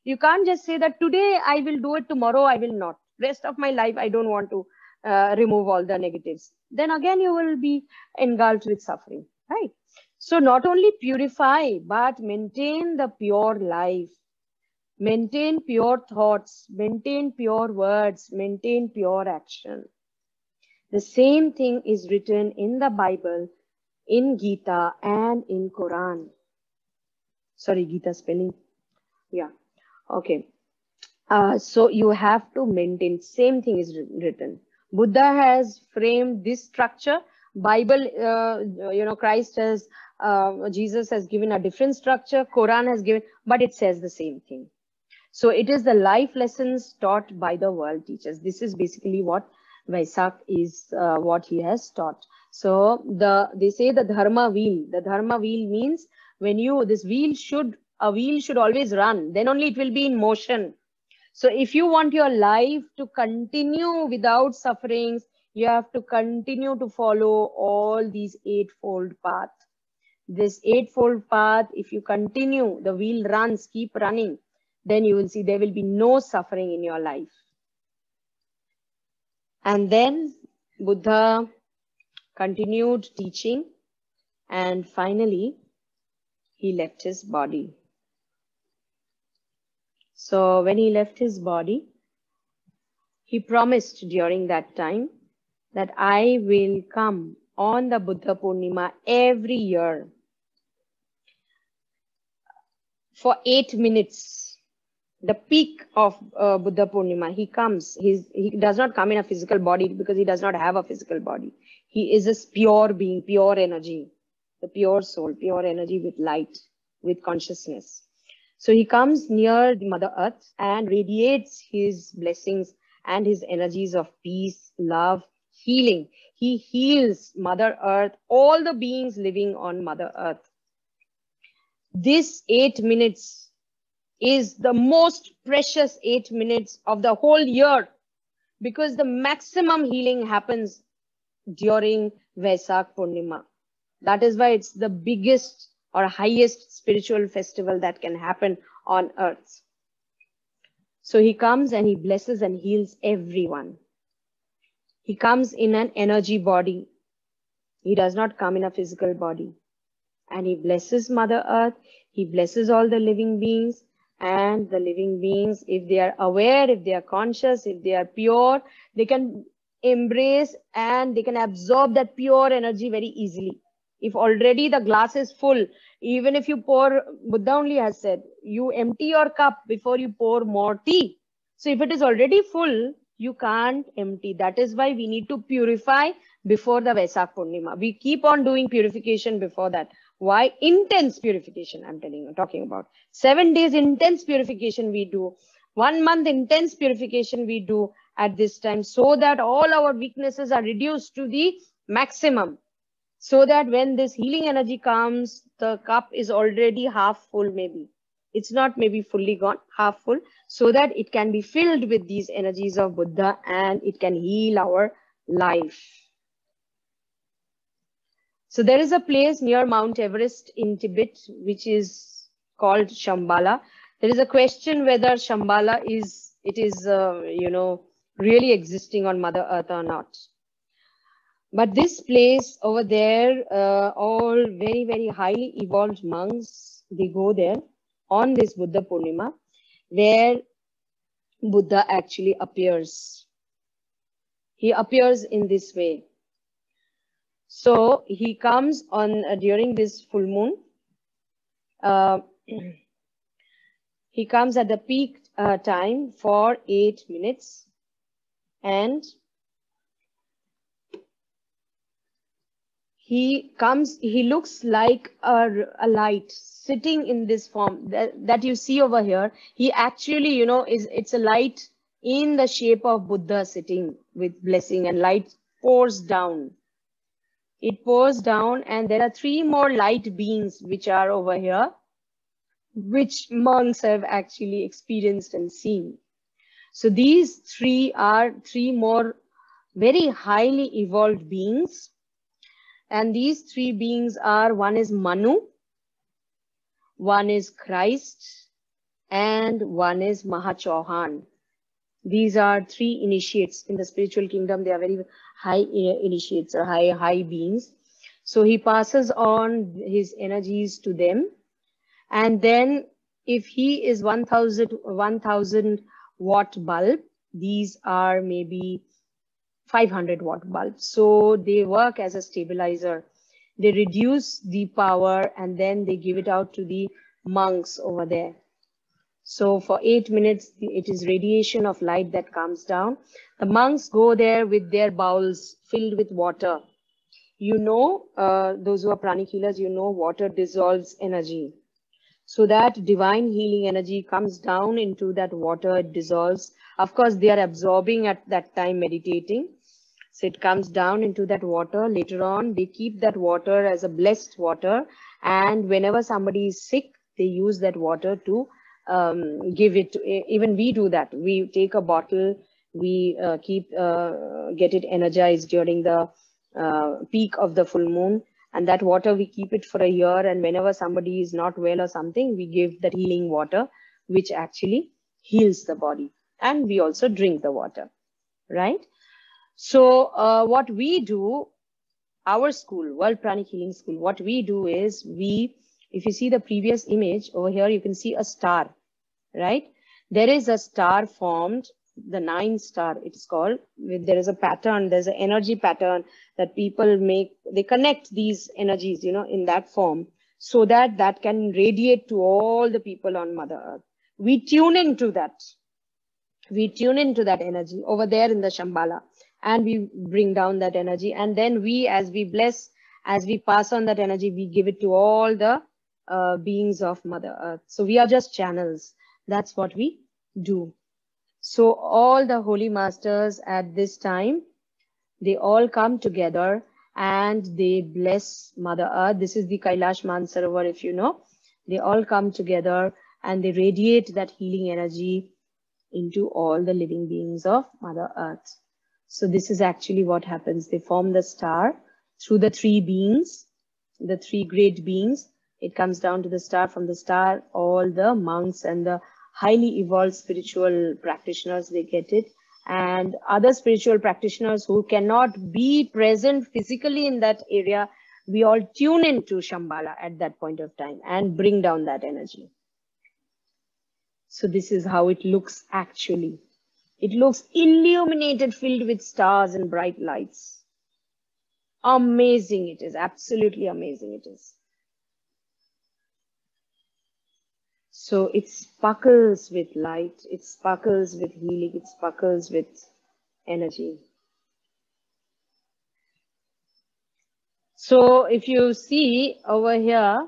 You can't just say that today I will do it, tomorrow I will not. Rest of my life I don't want to remove all the negatives. Then again you will be engulfed with suffering, right? So not only purify, but maintain the pure life. Maintain pure thoughts, maintain pure words, maintain pure action. The same thing is written in the Bible, in Gita and in Quran. Sorry, Gita spelling. Yeah, okay. So you have to maintain, same thing is written. Buddha has framed this structure. Bible, Christ has, Jesus has given a different structure. Quran has given, but it says the same thing. So it is the life lessons taught by the world teachers. This is basically what Wesak is, what he has taught. So they say the dharma wheel. The dharma wheel means when a wheel should always run. Then only it will be in motion. So if you want your life to continue without sufferings, you have to continue to follow all these eightfold paths. This eightfold path, if you continue, the wheel runs, keep running, then you will see there will be no suffering in your life. And then Buddha continued teaching, and finally he left his body. So when he left his body, he promised during that time that I will come on the Buddha Purnima every year for 8 minutes. The peak of Buddha Purnima, he comes. He does not come in a physical body because he does not have a physical body. He is a pure being, pure energy, the pure soul, pure energy with light, with consciousness. So he comes near the Mother Earth and radiates his blessings and his energies of peace, love, healing. He heals Mother Earth, all the beings living on Mother Earth. This 8 minutes is the most precious 8 minutes of the whole year, because the maximum healing happens during Wesak Purnima. That is why it's the biggest or highest spiritual festival that can happen on earth. So he comes and he blesses and heals everyone. He comes in an energy body. He does not come in a physical body. And he blesses Mother Earth. He blesses all the living beings. And the living beings, if they are aware, if they are conscious, if they are pure, they can embrace and they can absorb that pure energy very easily. If already the glass is full, even if you pour, Buddha only has said, you empty your cup before you pour more tea. So if it is already full, you can't empty. That is why we need to purify before the Wesak Purnima. We keep on doing purification before that. Why? Intense purification, I'm talking about. 7 days intense purification we do. 1 month intense purification we do at this time, so that all our weaknesses are reduced to the maximum. So that when this healing energy comes, the cup is already half full maybe. It's not maybe fully gone, half full, so that it can be filled with these energies of Buddha and it can heal our life. So there is a place near Mount Everest in Tibet, which is called Shambhala. There is a question whether Shambhala is really existing on Mother Earth or not. But this place over there, all very, very highly evolved monks, they go there on this Buddha Purnima, where Buddha actually appears. He appears in this way. So he comes on during this full moon. He comes at the peak time for 8 minutes, and he looks like a light sitting in this form that you see over here. He actually, it's a light in the shape of Buddha sitting with blessing, and light pours down. It pours down, and there are 3 more light beings which are over here, which monks have actually experienced and seen. So these 3 are 3 more very highly evolved beings. And these 3 beings are, one is Manu, one is Christ, and one is Mahachauhan. These are 3 initiates in the spiritual kingdom. They are very high initiates or high beings. So he passes on his energies to them. And then if he is 1000 watt bulb, these are maybe 500 watt bulbs. So they work as a stabilizer. They reduce the power and then they give it out to the monks over there. So for 8 minutes, it is radiation of light that comes down. The monks go there with their bowls filled with water. You know, those who are pranic healers, you know, water dissolves energy. So that divine healing energy comes down into that water, it dissolves. Of course, they are absorbing at that time, meditating. So it comes down into that water. Later on, they keep that water as a blessed water. And whenever somebody is sick, they use that water to give it. Even we do that. We take a bottle, we get it energized during the peak of the full moon. And that water, we keep it for a year. And whenever somebody is not well or something, we give that healing water, which actually heals the body. And we also drink the water, right? So what we do, our school, World Pranic Healing School, what we do is if you see the previous image over here, you can see a star, right? There is a star formed, the 9 star, it's called. There is a pattern, there's an energy pattern that people make. They connect these energies, you know, in that form, so that that can radiate to all the people on Mother Earth. We tune into that. We tune into that energy over there in the Shambhala, and we bring down that energy. And then we, as we bless, as we pass on that energy, we give it to all the beings of Mother Earth. So we are just channels. That's what we do. So all the holy masters at this time, they all come together and they bless Mother Earth. This is the Kailash Mansarovar, if you know. They all come together and they radiate that healing energy into all the living beings of Mother Earth. So this is actually what happens. They form the star through the 3 beings, the 3 great beings. It comes down to the star. From the star, all the monks and the highly evolved spiritual practitioners, they get it. And other spiritual practitioners who cannot be present physically in that area, we all tune into Shambhala at that point of time and bring down that energy. So this is how it looks actually. It looks illuminated, filled with stars and bright lights. Amazing it is, absolutely amazing it is. So it sparkles with light, it sparkles with healing, it sparkles with energy. So if you see over here,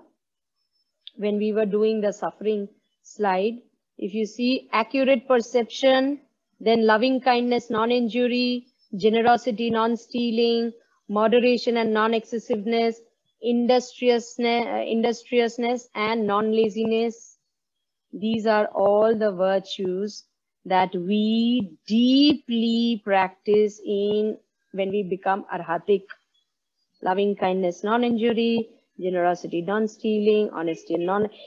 when we were doing the suffering slide, if you see accurate perception, then loving kindness, non-injury, generosity, non-stealing, moderation and non-excessiveness, industriousness and non-laziness. These are all the virtues that we deeply practice in when we become arhatic. Loving kindness, non-injury, generosity, non-stealing, honesty,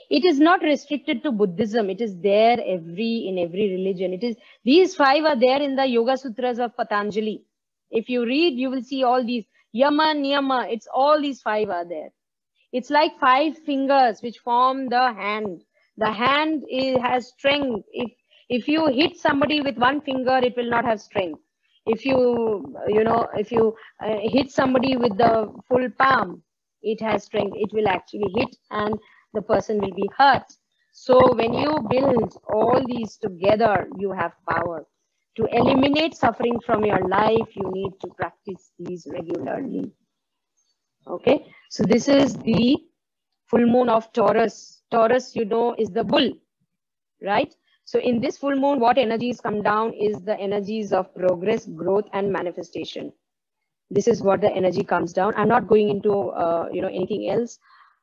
it is not restricted to Buddhism. It is there in every religion. It is, these 5 are there in the Yoga Sutras of Patanjali. If you read, you will see all these yama, niyama. It's all these 5 are there. It's like 5 fingers which form the hand. The hand has strength. If you hit somebody with 1 finger, it will not have strength. If you hit somebody with the full palm, it has strength. It will actually hit and the person will be hurt. So when you build all these together, you have power. To eliminate suffering from your life, you need to practice these regularly. Okay, so this is the full moon of Taurus. Taurus, you know, is the bull, right? So in this full moon, what energies come down is the energies of progress, growth, and manifestation. This is what the energy comes down. I'm not going into anything else.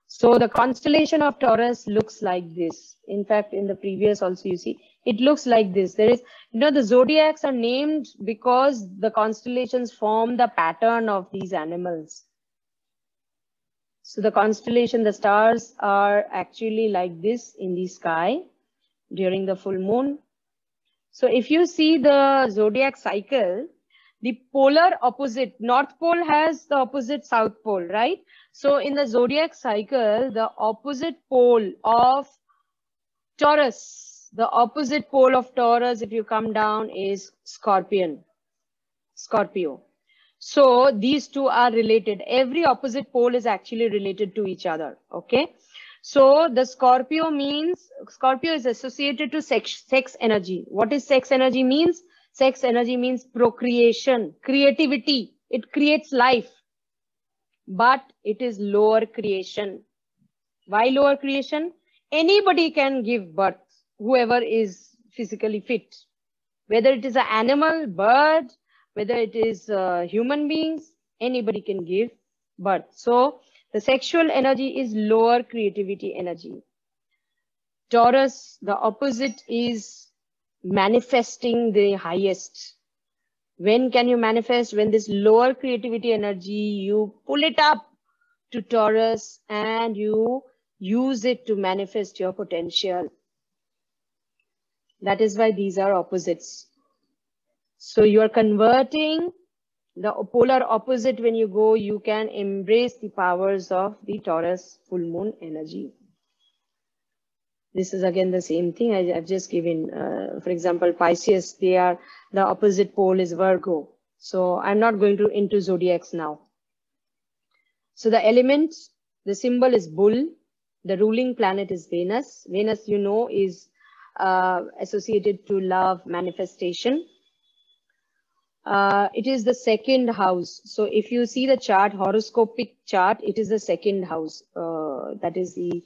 So the constellation of Taurus looks like this. In fact, in the previous also, you see, it looks like this. There is, the zodiacs are named because the constellations form the pattern of these animals. So the constellation, the stars are actually like this in the sky during the full moon. So if you see the zodiac cycle, the polar opposite, North Pole has the opposite South Pole, right? So in the zodiac cycle, the opposite pole of Taurus, if you come down, is Scorpio. So these 2 are related. Every opposite pole is actually related to each other. Okay. So the Scorpio is associated to sex energy. What is sex energy means? Sex energy means procreation, creativity. It creates life, but it is lower creation. Why lower creation? Anybody can give birth, whoever is physically fit. Whether it is an animal, bird, whether it is human beings, anybody can give birth. So the sexual energy is lower creativity energy. Taurus, the opposite is manifesting the highest. When can you manifest? When this lower creativity energy, you pull it up to Taurus and you use it to manifest your potential. That is why these are opposites. So you are converting the polar opposite. When you go, you can embrace the powers of the Taurus full moon energy. This is again the same thing I've just given. For example, Pisces, the opposite pole is Virgo. So I'm not going into zodiacs now. So the element, the symbol is bull. The ruling planet is Venus. Venus, you know, is associated to love, manifestation. It is the second house. So if you see the chart, horoscopic chart, it is the second house. That is the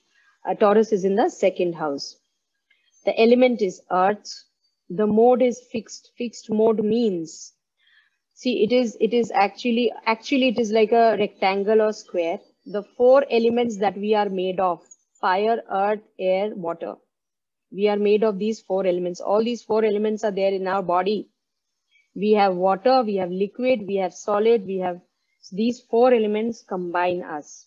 Taurus is in the second house. The element is earth. The mode is fixed. Fixed mode means, see, it is actually it is like a rectangle or square. The four elements that we are made of: fire, earth, air, water. We are made of these four elements. All these four elements are there in our body. We have water, we have liquid, we have solid, we have these four elements combine us.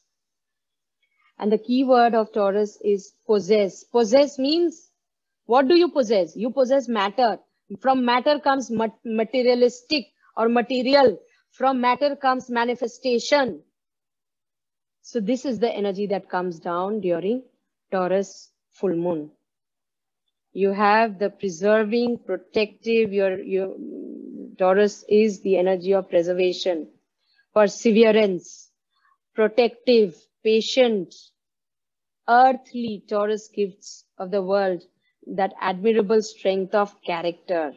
And the key word of Taurus is possess. Possess means, what do you possess? You possess matter. From matter comes materialistic or material. From matter comes manifestation. So this is the energy that comes down during Taurus full moon. You have the preserving, protective, your Taurus is the energy of preservation, perseverance, protective, patient, earthly. Taurus gifts of the world that admirable strength of character.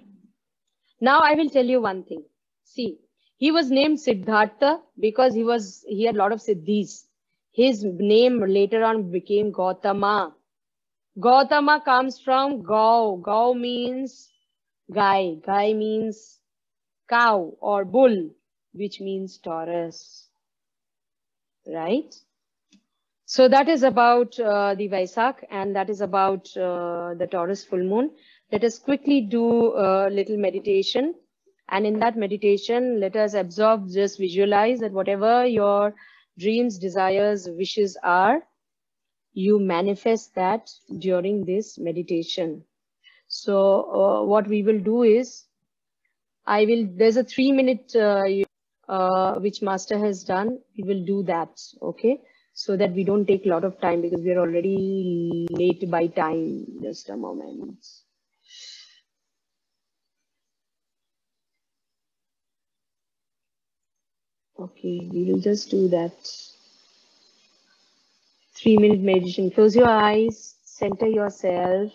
Now I will tell you one thing. See, he was named Siddhartha because he had a lot of siddhis. His name later on became Gautama. Gautama comes from Gau. Gau means guy. Guy means cow or bull, which means Taurus. Right? So that is about the Wesak, and that is about the Taurus full moon. Let us quickly do a little meditation. And in that meditation, let us absorb, just visualize that whatever your dreams, desires, wishes are, you manifest that during this meditation. So what we will do is, there's a 3-minute which Master has done. We will do that, okay? So that we don't take a lot of time because we are already late by time. Just a moment. Okay, we will just do that. 3-minute meditation. Close your eyes, center yourself.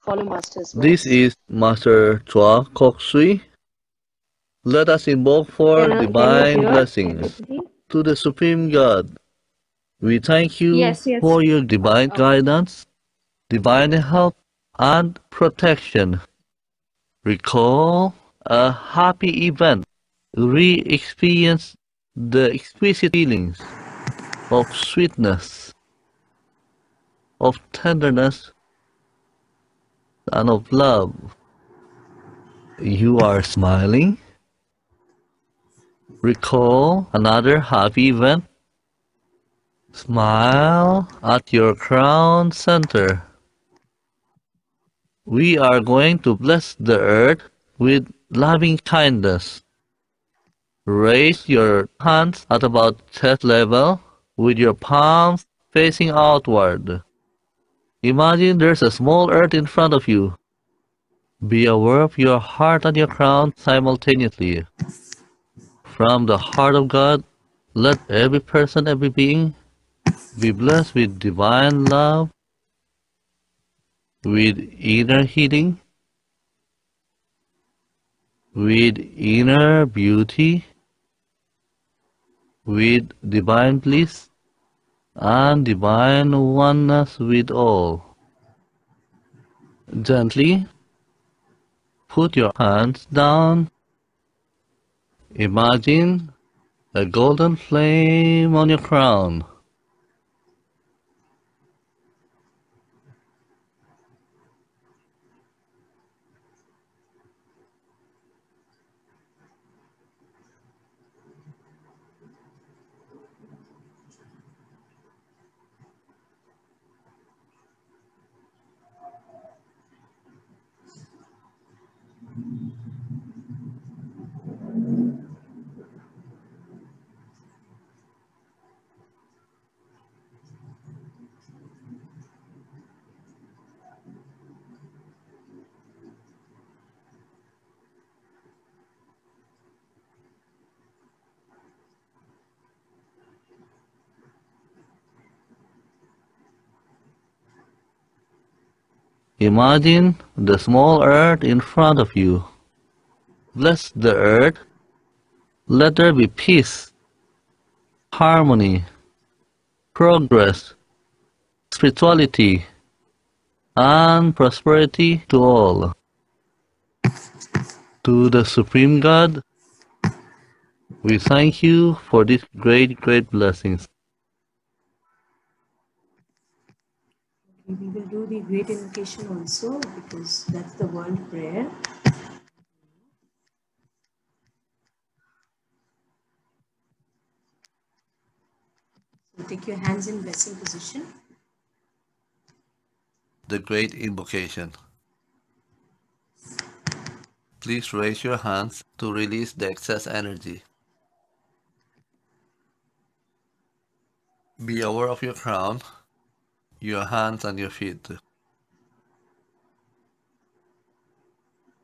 Follow Master's words. This is Master Chua Kok Sui. Let us invoke for divine blessings to the Supreme God. We thank you for your divine guidance, divine help, and protection. Recall a happy event. Re-experience the exquisite feelings of sweetness, of tenderness, and of love. You are smiling. Recall another happy event. Smile at your crown center. We are going to bless the earth with loving kindness. Raise your hands at about chest level with your palms facing outward. Imagine there's a small earth in front of you. Be aware of your heart and your crown simultaneously. From the heart of God, let every person, every being be blessed with divine love, with inner healing, with inner beauty, with divine bliss, and divine oneness with all. Gently put your hands down. Imagine a golden flame on your crown. Imagine the small earth in front of you. Bless the earth. Let there be peace, harmony, progress, spirituality, and prosperity to all. To the Supreme God, we thank you for these great, great blessings. We will do the great invocation also because that's the world prayer. So take your hands in blessing position. The great invocation. Please raise your hands to release the excess energy. Be aware of your crown, your hands and your feet.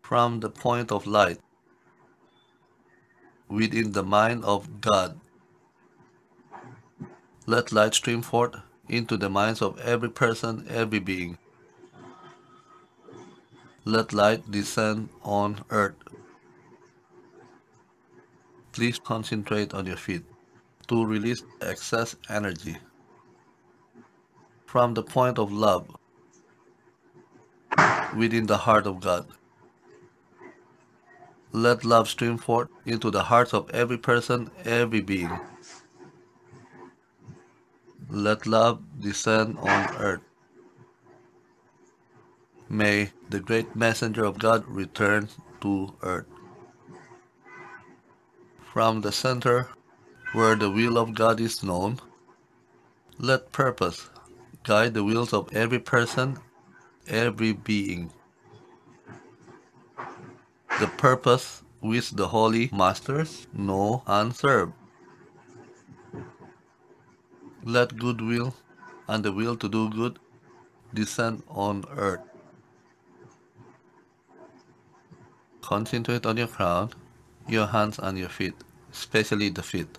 From the point of light within the mind of God, let light stream forth into the minds of every person, every being. Let light descend on earth. Please concentrate on your feet to release excess energy. From the point of love within the heart of God, let love stream forth into the hearts of every person, every being. Let love descend on earth. May the great messenger of God return to earth. From the center where the will of God is known, let purpose guide the wills of every person, every being. The purpose which the holy masters know and serve. Let goodwill and the will to do good descend on earth. Concentrate on your crown, your hands and your feet, especially the feet.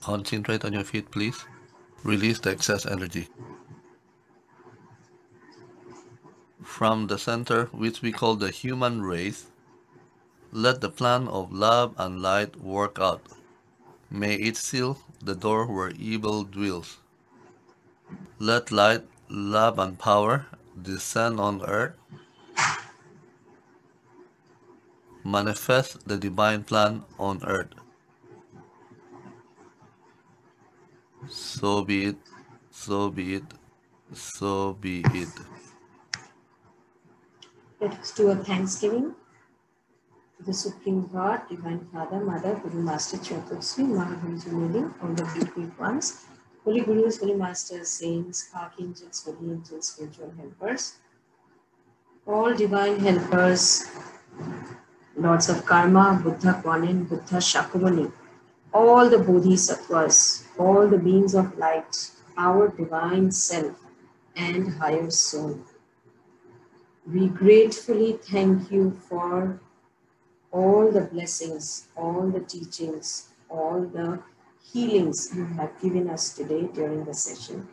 Concentrate on your feet, please. Release the excess energy. From the center, which we call the human race, let the plan of love and light work out. May it seal the door where evil dwells. Let light, love, and power descend on earth. Manifest the divine plan on earth. So be it, so be it, so be it. Let us do a thanksgiving to the Supreme God, Divine Father, Mother, Guru Master, Chatursi, Mahavira Healing, all the great ones, Holy Gurus, Holy Masters, Saints, Archangels, Holy Angels, Spiritual Helpers, all divine helpers, Lords of Karma, Buddha Kwanin, Buddha Shakyamuni, all the Bodhisattvas, all the beings of light, our divine self and higher soul. We gratefully thank you for all the blessings, all the teachings, all the healings you have given us today during the session.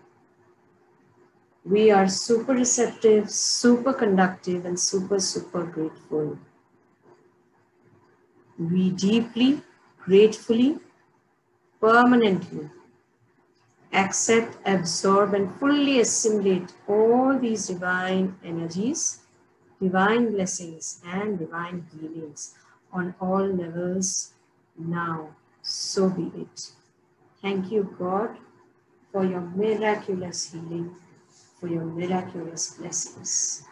We are super receptive, super conductive, and super grateful. We deeply, gratefully, permanently accept, absorb, and fully assimilate all these divine energies, divine blessings, and divine healings on all levels now. So be it. Thank you, God, for your miraculous healing, for your miraculous blessings.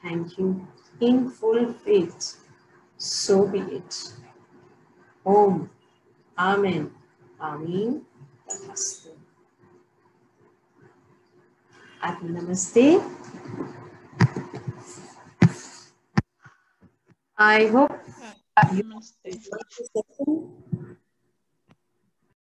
Thank you in full faith. So be it. Om. Amen. Amin. Tathastu. Ati namaste. I hope you Namaste. enjoyed the session.